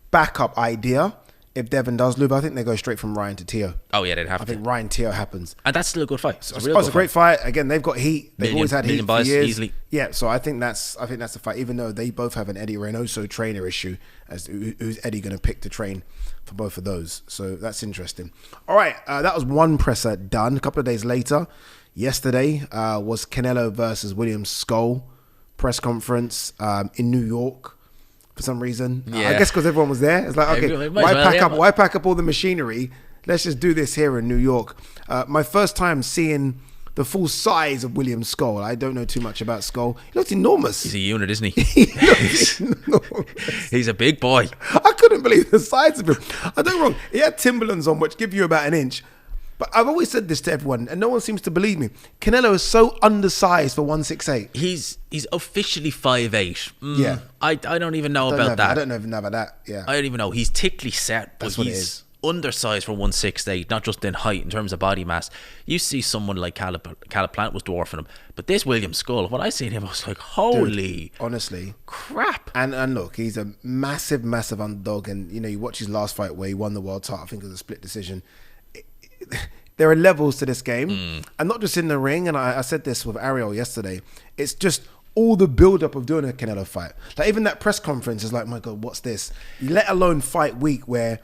backup idea. If Devin does lose, I think they go straight from Ryan to Teo. Oh yeah, they'd have to. I think Ryan Teo happens, and that's still a good fight. It's a great fight. Again, they've got heat. They've always had heat for years. Easily. Yeah, so I think that's the fight. Even though they both have an Eddie Reynoso trainer issue, as who's Eddie going to pick to train for both of those? So that's interesting. All right, that was one presser done. A couple of days later, yesterday was Canelo versus William Skull press conference in New York. For some reason, I guess because everyone was there. It's like, okay, why pack up all the machinery? Let's just do this here in New York. My first time seeing the full size of William Skull. I don't know too much about Skull. He looks enormous. He's a unit, isn't he? He's a big boy. I couldn't believe the size of him. I don't wrong. He had Timberlands on, which give you about an inch. But I've always said this to everyone, and no one seems to believe me. Canelo is so undersized for 168. He's officially 5'8". Yeah. I don't even know about that. I don't even know about that. Yeah. I don't even know. He's thickly set, but That's what it he's is. Undersized for 168, not just in height, in terms of body mass. You see someone like Caleb Plant was dwarfing him. But this William Skull, when I seen him, I was like, holy Dude, honestly crap. And look, he's a massive underdog. And, you watch his last fight where he won the world title, I think it was a split decision. There are levels to this game, and not just in the ring. And I said this with Ariel yesterday. It's just all the build-up of doing a Canelo fight. Like, even that press conference is like, my God, what's this? Let alone fight week where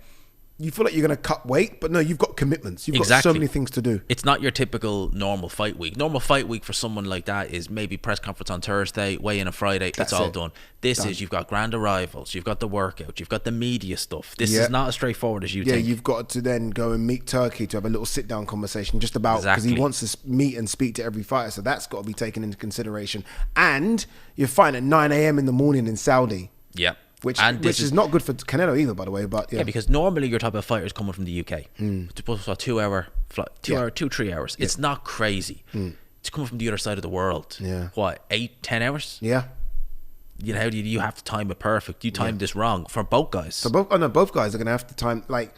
you feel like you're going to cut weight, but no, you've got commitments. You've got so many things to do. It's not your typical normal fight week. Normal fight week for someone like that is maybe press conference on Thursday, weigh in on Friday. It's all done. This is, you've got grand arrivals, you've got the workout, you've got the media stuff. This is not as straightforward as you think. Yeah, you've got to then go and meet Turkey to have a little sit-down conversation just about, because he wants to meet and speak to every fighter. So that's got to be taken into consideration. And you're fighting at 9 a.m. in the morning in Saudi. Yeah. Which is not good for Canelo either, by the way. But yeah, because normally your type of fighter is coming from the UK. It's supposed to be a 2-hour flight, 2-3 hours. It's not crazy. It's coming from the other side of the world. Yeah. What, 8-10 hours? Yeah. How do you have to time it perfect? You timed this wrong for both guys. So both guys are going to have to time, like,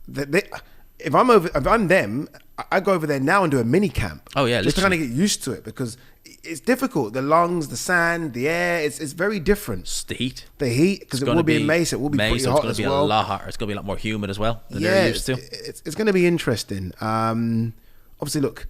if I'm them, I go over there now and do a mini camp. Oh yeah, just to kind of get used to it, because it's difficult. The lungs, the sand, the air, it's very different. It's the heat, because it will be in Mace. It will be pretty hot as well. It's going to be a lot hotter. It's going to be a lot more humid as well than they're used to. It's going to be interesting. Obviously, look,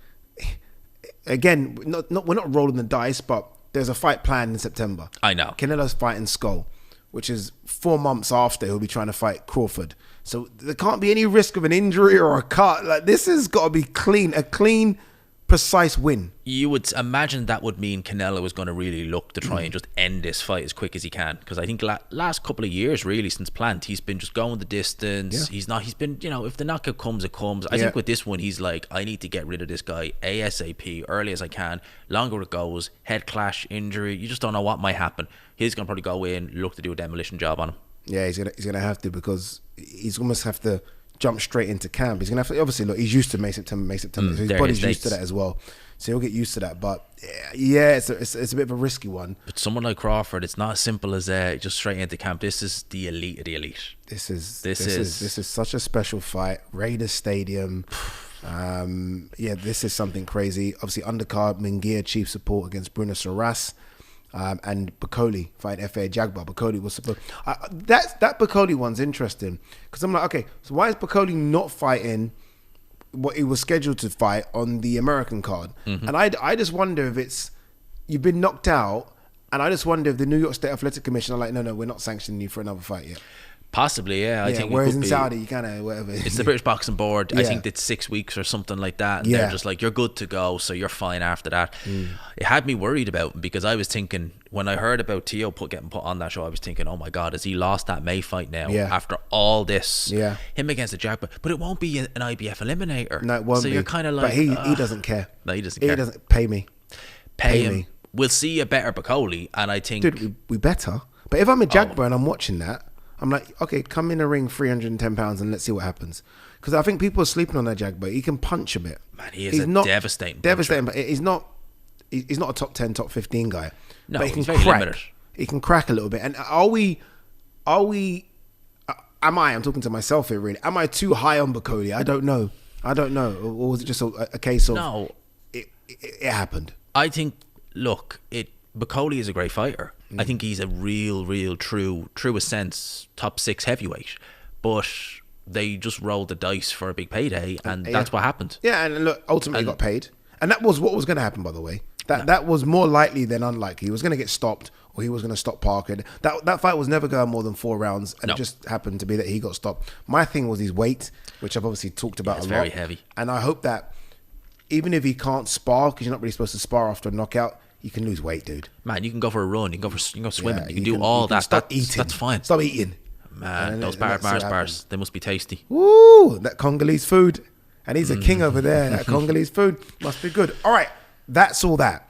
again, we're not rolling the dice, but there's a fight planned in September. I know. Canelo's fighting Skull, which is 4 months after he'll be trying to fight Crawford. So there can't be any risk of an injury or a cut. Like, this has got to be a clean, precise win. You would imagine that would mean Canelo is going to really look to try and just end this fight as quick as he can. Because I think last couple of years, really, since Plant, he's been just going the distance. Yeah. He's been, if the knockout comes, it comes. I think with this one, he's like, I need to get rid of this guy ASAP, early as I can. Longer it goes, head clash, injury, you just don't know what might happen. He's going to probably go in, look to do a demolition job on him. Yeah, he's gonna have to, because he's almost have to jump straight into camp. He's gonna have to, obviously, look, he's used to May September. So his body's used to that as well. So he'll get used to that. But yeah, it's a bit of a risky one. But someone like Crawford, it's not as simple as just straight into camp. This is the elite of the elite. This is such a special fight. Raiders Stadium. This is something crazy. Obviously, undercard Mingia chief support against Bruno Soras. and Bacoli fighting FA Jagbar. Bacoli was supposed. That Bacoli one's interesting because I'm like, okay, so why is Bacoli not fighting what he was scheduled to fight on the American card? And I just wonder if it's you've been knocked out, and I just wonder if the New York State Athletic Commission are like, no, we're not sanctioning you for another fight yet. Possibly, yeah. I think whereas in Saudi, you kind of whatever. It's the British Boxing Board. I think it's 6 weeks or something like that. And they're just like, you're good to go, so you're fine after that. It had me worried about him because I was thinking, when I heard about Tio getting put on that show, I was thinking, oh my God, has he lost that May fight now after all this? Him against the Jack, but it won't be an IBF eliminator. No, it won't be. So you're kind of like, but he doesn't care. No, he doesn't care. He doesn't pay me. Pay him. We'll see a better Bacoli, and I think, dude, we better. But if I'm a Jagbar and I'm watching that, I'm like, okay, come in a ring 310 pounds and let's see what happens. Because I think people are sleeping on that Jagbar. He can punch a bit. Man, he's not devastating. Devastating, but he's not a top 10, top 15 guy. No, but he can very crack. limited. He can crack a little bit. And I'm talking to myself here really. Am I too high on Bacoli? I don't know. Or was it just a case of it happened? I think, look, Bacoli is a great fighter. I think he's a real truest sense top 6 heavyweight, but they just rolled the dice for a big payday, and that's what happened. Yeah, and look, ultimately got paid, and that was what was going to happen. By the way, that was more likely than unlikely. He was going to get stopped, or he was going to stop Parker. That fight was never going more than 4 rounds, and it just happened to be that he got stopped. My thing was his weight, which I've obviously talked about a lot. It's very heavy, and I hope that even if he can't spar, because you're not really supposed to spar after a knockout, you can lose weight, dude. Man, you can go for a run. You can go swimming. You can do all that. Stop eating. That's fine. Stop eating. Man, those bars, they must be tasty. Woo! That Congolese food. And he's a king over there. That Congolese food must be good. All right. That's all that.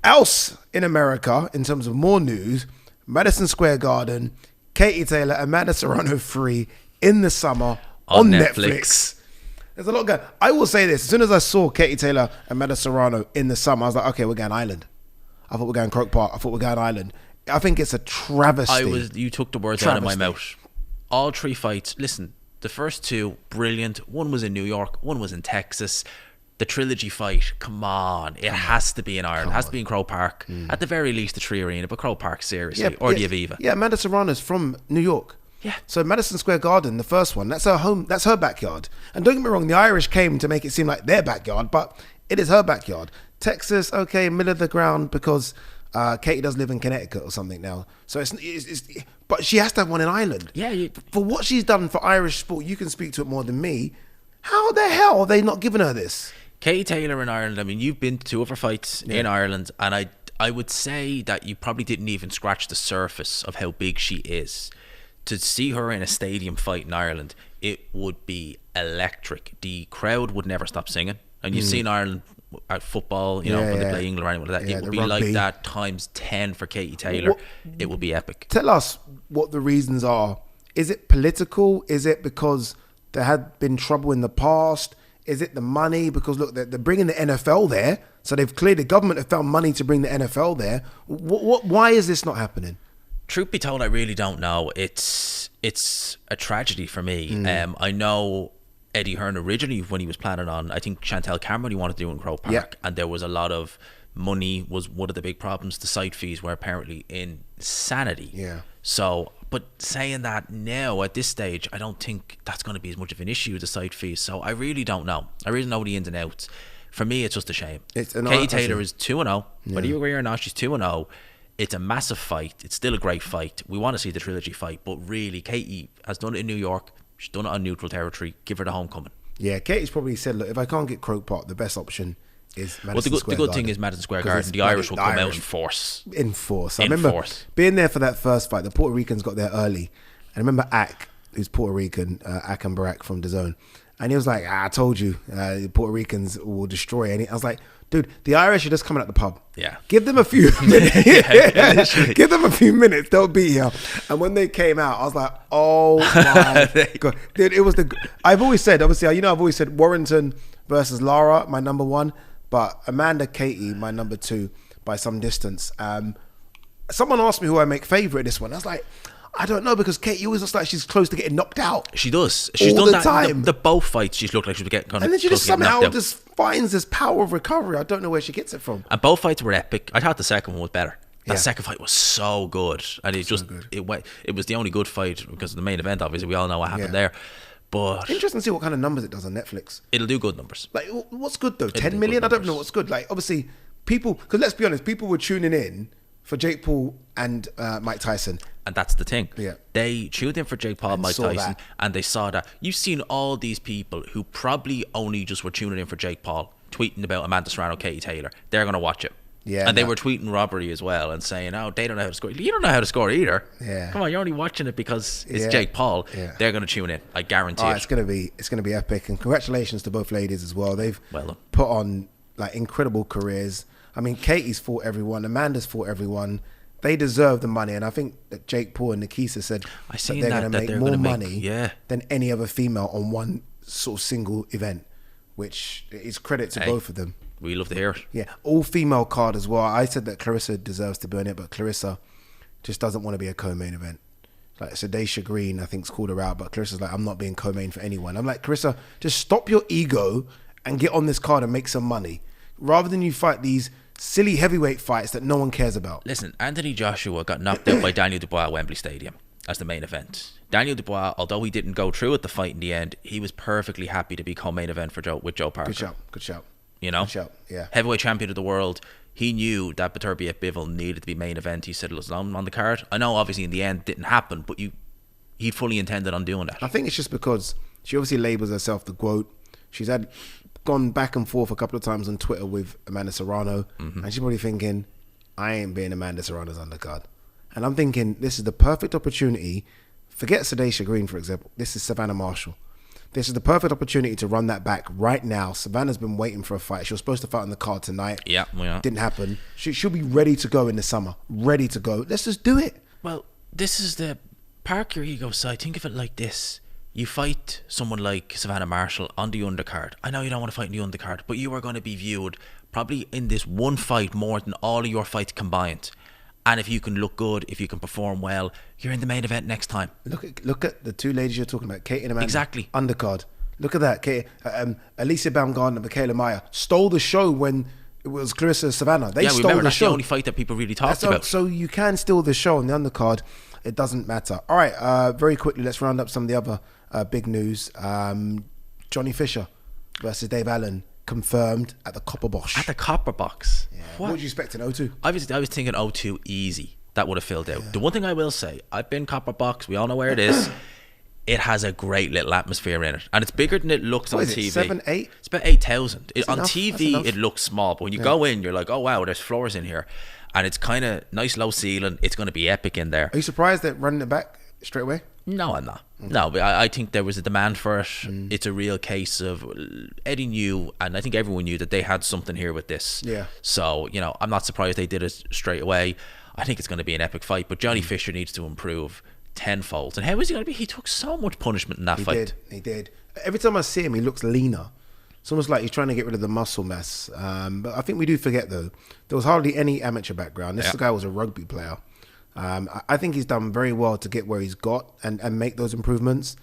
Else in America, in terms of more news, Madison Square Garden, Katy Taylor, Amanda Serrano 3 in the summer on Netflix. There's a lot going. I will say this: as soon as I saw Katy Taylor and Amanda Serrano in the summer, I was like, okay, we're going Island. I thought we're going Croke Park. I thought we're going Island. I think it's a travesty. You took the words out of my mouth. All 3 fights. Listen, the first 2, brilliant. One was in New York. One was in Texas. The trilogy fight. Come on, it has to be in Ireland. It has to be in Croke Park. At the very least, the 3 Arena, but Croke Park, seriously, or the Aviva. Yeah, Amanda Serrano's from New York. Yeah. So Madison Square Garden, the first one, that's her home, that's her backyard. And don't get me wrong, the Irish came to make it seem like their backyard, but it is her backyard. Texas, okay, middle of the ground because Katy does live in Connecticut or something now. So but she has to have one in Ireland. Yeah. For what she's done for Irish sport, you can speak to it more than me. How the hell are they not giving her this? Katy Taylor in Ireland, I mean, you've been to 2 of her fights in Ireland, and I would say that you probably didn't even scratch the surface of how big she is. To see her in a stadium fight in Ireland, it would be electric. The crowd would never stop singing. And you've seen Ireland at football, when they play England or anything like that. It would be rugby. Like that times 10 for Katy Taylor. It would be epic. Tell us what the reasons are. Is it political? Is it because there had been trouble in the past? Is it the money? Because look, they're bringing the NFL there. So they've cleared, the government have found money to bring the NFL there. Why is this not happening? Truth be told, I really don't know. It's a tragedy for me. I know Eddie Hearn originally, when he was planning on, I think Chantel Cameron, he wanted to do in Croke Park, and there was a lot of money was one of the big problems. The site fees were apparently insanity. Yeah. So, but saying that now at this stage, I don't think that's going to be as much of an issue, the site fees. So I really don't know. I really don't know the ins and outs. For me, it's just a shame. Katy Taylor is 2-0. Whether you agree or not, she's 2-0. It's a massive fight. It's still a great fight. We want to see the trilogy fight, but really, Katy has done it in New York. She's done it on neutral territory. Give her the homecoming. Yeah, Katy's probably said, look, if I can't get Croke Park, the best option is Madison Square Garden. The good thing is Madison Square Garden. The Irish will come out in force. In force. I remember being there for that first fight. The Puerto Ricans got there early. I remember Ak, who's Puerto Rican, Ak and Barak from DAZN. And he was like, I told you, the Puerto Ricans will destroy. And I was like, dude, the Irish are just coming at the pub. Yeah. Give them a few minutes. Give them a few minutes. They'll be here. And when they came out, I was like, oh my God. Dude, it was I've always said, obviously, I've always said Warrington versus Lara, my number 1. But Amanda Katy, my number 2 by some distance. Someone asked me who I make favourite in this one. I was like, I don't know, because Katy always looks like she's close to getting knocked out. She does. She's all done the time. The both fights, she's looked like she was getting and then she just somehow just finds this power of recovery. I don't know where she gets it from. And both fights were epic. I thought the second one was better. That second fight was so good, and it was the only good fight because of the main event. Obviously, we all know what happened there. But interesting to see what kind of numbers it does on Netflix. It'll do good numbers. Like, what's good though? 10 million? I don't know what's good. Like, obviously, people, because let's be honest, people were tuning in for Jake Paul and Mike Tyson. And that's the thing. Yeah. They tuned in for Jake Paul and Mike Tyson, and they saw that. You've seen all these people who probably only just were tuning in for Jake Paul tweeting about Amanda Serrano, Katy Taylor. They're going to watch it. Yeah, and they were tweeting robbery as well and saying, oh, they don't know how to score. You don't know how to score either. Yeah. Come on, you're only watching it because it's Jake Paul. Yeah. They're going to tune in. I guarantee it. It's going to be epic. And congratulations to both ladies as well. They've put on like incredible careers. I mean, Katie's fought everyone. Amanda's fought everyone. They deserve the money. And I think that Jake Paul and Nikisa said that they're going to make more money than any other female on one sort of single event, which is credit to both of them. We love to hear it. Yeah, all female card as well. I said that Clarissa deserves to be on it, but Clarissa just doesn't want to be a co-main event. Like Sadesha Green, I think's called her out, but Clarissa's like, I'm not being co-main for anyone. I'm like, Clarissa, just stop your ego and get on this card and make some money, rather than you fight these silly heavyweight fights that no one cares about. Listen, Anthony Joshua got knocked out by Daniel Dubois at Wembley Stadium as the main event. Daniel Dubois, although he didn't go through with the fight in the end, he was perfectly happy to be co-main event for with Joe Parker. Good shout. You know, yeah. Heavyweight champion of the world. He knew that Beterbiev Bivol needed to be main event. He said, "Listen, I'm on the card." I know, obviously, in the end, it didn't happen, but he fully intended on doing that. I think it's just because she obviously labels herself the GOAT. She's gone back and forth a couple of times on Twitter with Amanda Serrano, and she's probably thinking, "I ain't being Amanda Serrano's undercard." And I'm thinking, this is the perfect opportunity. Forget Sadesha Green, for example. This is Savannah Marshall. This is the perfect opportunity to run that back right now. Savannah's been waiting for a fight. She was supposed to fight on the card tonight. Yeah. Didn't happen. She'll be ready to go in the summer. Ready to go. Let's just do it. Well, this is the park your ego side. Think of it like this. You fight someone like Savannah Marshall on the undercard. I know you don't want to fight in the undercard, but you are going to be viewed probably in this one fight more than all of your fights combined. And if you can look good, if you can perform well, you're in the main event next time. Look at the two ladies you're talking about, Kate and Amanda. Exactly. Undercard. Look at that. Kate, Alicia Baumgartner, Michaela Meyer stole the show when it was Clarissa Savannah. They stole the show. That's the only fight that people really talked about. So you can steal the show on the undercard. It doesn't matter. All right, very quickly, let's round up some of the other big news. Johnny Fisher versus Dave Allen. Confirmed at the Copper Box. At the Copper Box. Yeah. What would you expect in O2? I was thinking O2 easy. That would have filled out. Yeah. The one thing I will say, I've been Copper Box. We all know where it is. It has a great little atmosphere in it, and it's bigger than it looks on TV. 7, 8? It's about 8,000. On TV, it looks small, but when you go in, you're like, oh wow, there's floors in here, and it's kind of nice low ceiling. It's going to be epic in there. Are you surprised at running it back straight away? No, I'm not. No, but I think there was a demand for it. It's a real case of Eddie knew, and I think everyone knew that they had something here with this. Yeah. So, I'm not surprised they did it straight away. I think it's going to be an epic fight, but Johnny Fisher needs to improve tenfold. And how is he going to be? He took so much punishment in that fight. He did. Every time I see him, he looks leaner. It's almost like he's trying to get rid of the muscle mass. But I think we do forget, though, there was hardly any amateur background. This guy was a rugby player. I think he's done very well to get where he's got and make those improvements.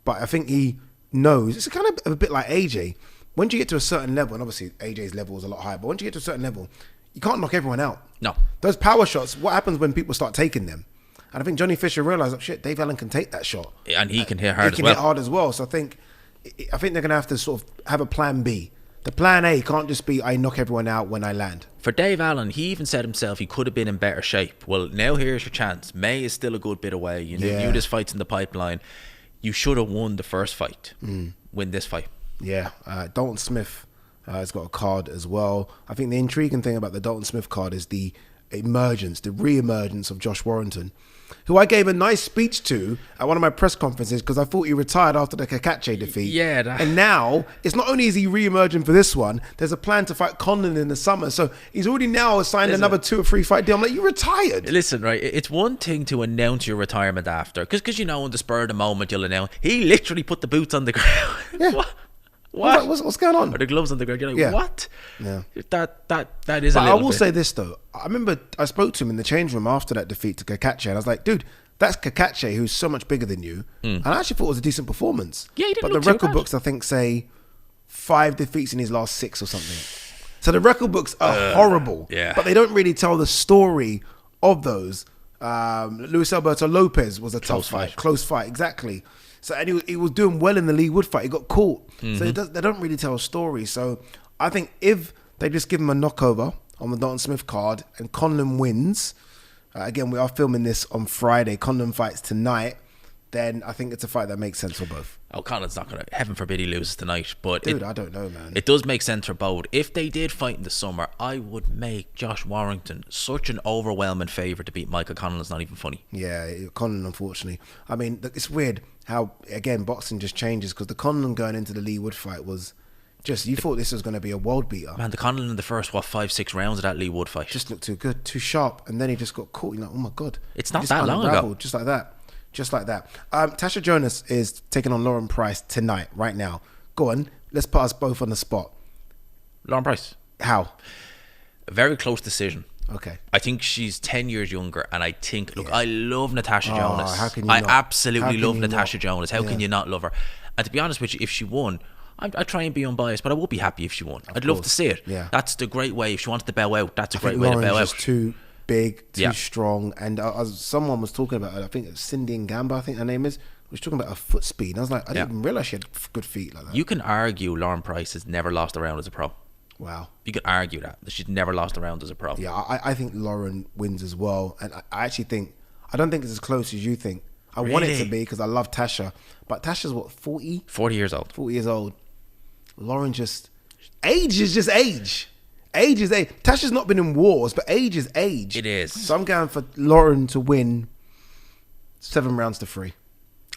But I think he knows, it's kind of a bit like AJ. Once you get to a certain level, and obviously AJ's level is a lot higher, but once you get to a certain level, you can't knock everyone out. No. Those power shots, what happens when people start taking them? And I think Johnny Fisher realised, oh shit, Dave Allen can take that shot. And he can hit hard as well. He can hit hard as well. So I think they're going to have to sort of have a plan B. The plan A can't just be, I knock everyone out when I land. For Dave Allen, he even said himself he could have been in better shape. Well, now here's your chance. May is still a good bit away. You knew this fight's in the pipeline. You should have won the first fight. Win this fight. Yeah. Dalton Smith has got a card as well. I think the intriguing thing about the Dalton Smith card is the re-emergence of Josh Warrington, who I gave a nice speech to at one of my press conferences because I thought he retired after the Kakache defeat. Yeah. And now, it's not only is he re-emerging for this one, there's a plan to fight Conlon in the summer. So he's already now signed another 2 or 3 fight deal. I'm like, you retired. Listen, right, it's one thing to announce your retirement after, because in the spur of the moment you'll announce. He literally put the boots on the ground. Yeah. What? What's going on? Or the gloves on the ground. You're like, what? Yeah. That is a little bit. I will say this, though. I remember I spoke to him in the change room after that defeat to Kakache, and I was like, dude, that's Kakache, who's so much bigger than you. And I actually thought it was a decent performance. Yeah, he didn't But look the record too bad. books, I think, say 5 defeats in his last 6 or something. So the record books are horrible. Yeah. But they don't really tell the story of those. Luis Alberto Lopez was a tough fight. Close fight, exactly. So and he was doing well in the Lee Wood fight. He got caught. So they don't really tell a story. So I think if they just give him a knockover on the Dalton Smith card and Conlon wins, again, we are filming this on Friday. Conlon fights tonight. Then I think it's a fight that makes sense for both. Oh, Conlon's not going to... Heaven forbid he loses tonight. But Dude, I don't know, man. It does make sense for both. If they did fight in the summer, I would make Josh Warrington such an overwhelming favourite to beat Michael Conlon. It's not even funny. Yeah, Conlon, unfortunately. I mean, it's weird how, again, boxing just changes, because the Conlon going into the Lee Wood fight was just... You thought this was going to be a world beater. Man, the Conlon in the first, 5-6 rounds of that Lee Wood fight just looked too good, too sharp, and then he just got caught. You're like, oh my God. It's not that long ago. Just like that. Just like that. Tasha Jonas is taking on Lauren Price tonight, right now. Go on, let's put us both on the spot. Lauren Price. How? A very close decision. Okay. I think she's 10 years younger, and I think, look, I love Natasha Jonas. How can you I not? absolutely love Natasha Jonas. How can you not love her? And to be honest with you, if she won, I'd try and be unbiased, but I would be happy if she won. I'd love to see it. Yeah. That's the great way. If she wanted to bow out, that's a great way to bow out. Too big, too strong, and someone was talking about it. I think it's Cindy Ngamba, I think her name is. Was talking about her foot speed. And I was like, I didn't even realize she had good feet like that. You can argue Lauren Price has never lost a round as a pro. Wow. You can argue that she's never lost a round as a pro. Yeah, I think Lauren wins as well, and I actually think, I don't think it's as close as you think. I want it to be, because I love Tasha, but Tasha's what, 40? 40 years old. 40 years old. Lauren just, age is just age. Age is age. Tasha's not been in wars, but age is age. It is. So I'm going for Lauren to win 7 rounds to 3.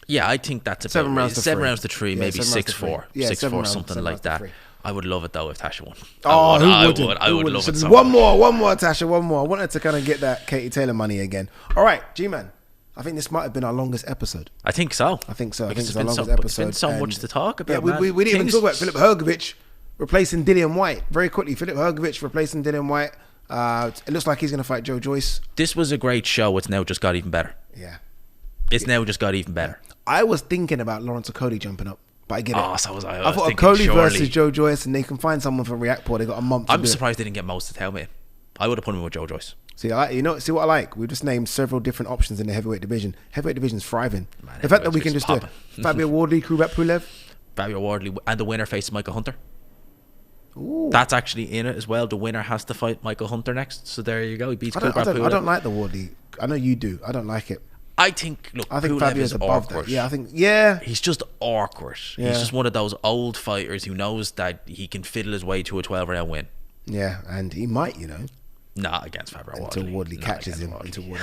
Yeah, I think that's about 7 rounds to 3. 7 rounds to 3, maybe 6-4. Yeah, 6-4, something like that. I would love it though if Tasha won. I would love it. So one more, Tasha, one more. I wanted to kind of get that Katy Taylor money again. All right, G-Man. I think this might have been our longest episode. I think so. I think so. I think it's our been longest episode. There's been so much to talk about. Yeah, we didn't even talk about Philip Hrgović replacing Dillian White. Very quickly, Philip Hrgović replacing Dillian White. It looks like he's going to fight Joe Joyce. This was a great show. It's now just got even better. Yeah. It's now just got even better. I was thinking about Lawrence Okoli jumping up, but I get it. Oh, so was I. I thought Okoli versus Joe Joyce, and they can find someone from Reactport. They got a month to do it. I'm surprised they didn't get most to tell me. I would have put him with Joe Joyce. See, see what I like? We've just named several different options in the heavyweight division. Heavyweight division's thriving. Man, the fact that we can just do Fabio Wardley, Kubrat Pulev. Fabio Wardley, and the winner faces Michael Hunter. Ooh. That's actually in it as well. The winner has to fight Michael Hunter next. So there you go. He beats Kubrat Pulev. I don't like the Wardley. I know you do. I don't like it. I think Pulev Fabio's above awkward. that. Yeah. He's just awkward. Yeah. He's just one of those old fighters who knows that he can fiddle his way to a 12-round win. Yeah, and he might, Not against Fabio Until Wardley. Wardley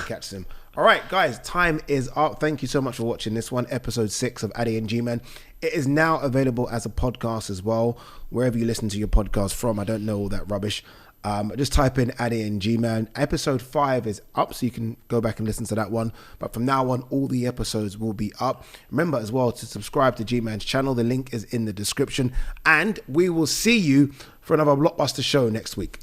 catches him. All right, guys, time is up. Thank you so much for watching this one, episode 6 of Ade and G-Man. It is now available as a podcast as well, wherever you listen to your podcast from. I don't know all that rubbish. Just type in Ade and G-Man. Episode 5 is up, so you can go back and listen to that one. But from now on, all the episodes will be up. Remember as well to subscribe to G-Man's channel. The link is in the description. And we will see you for another blockbuster show next week.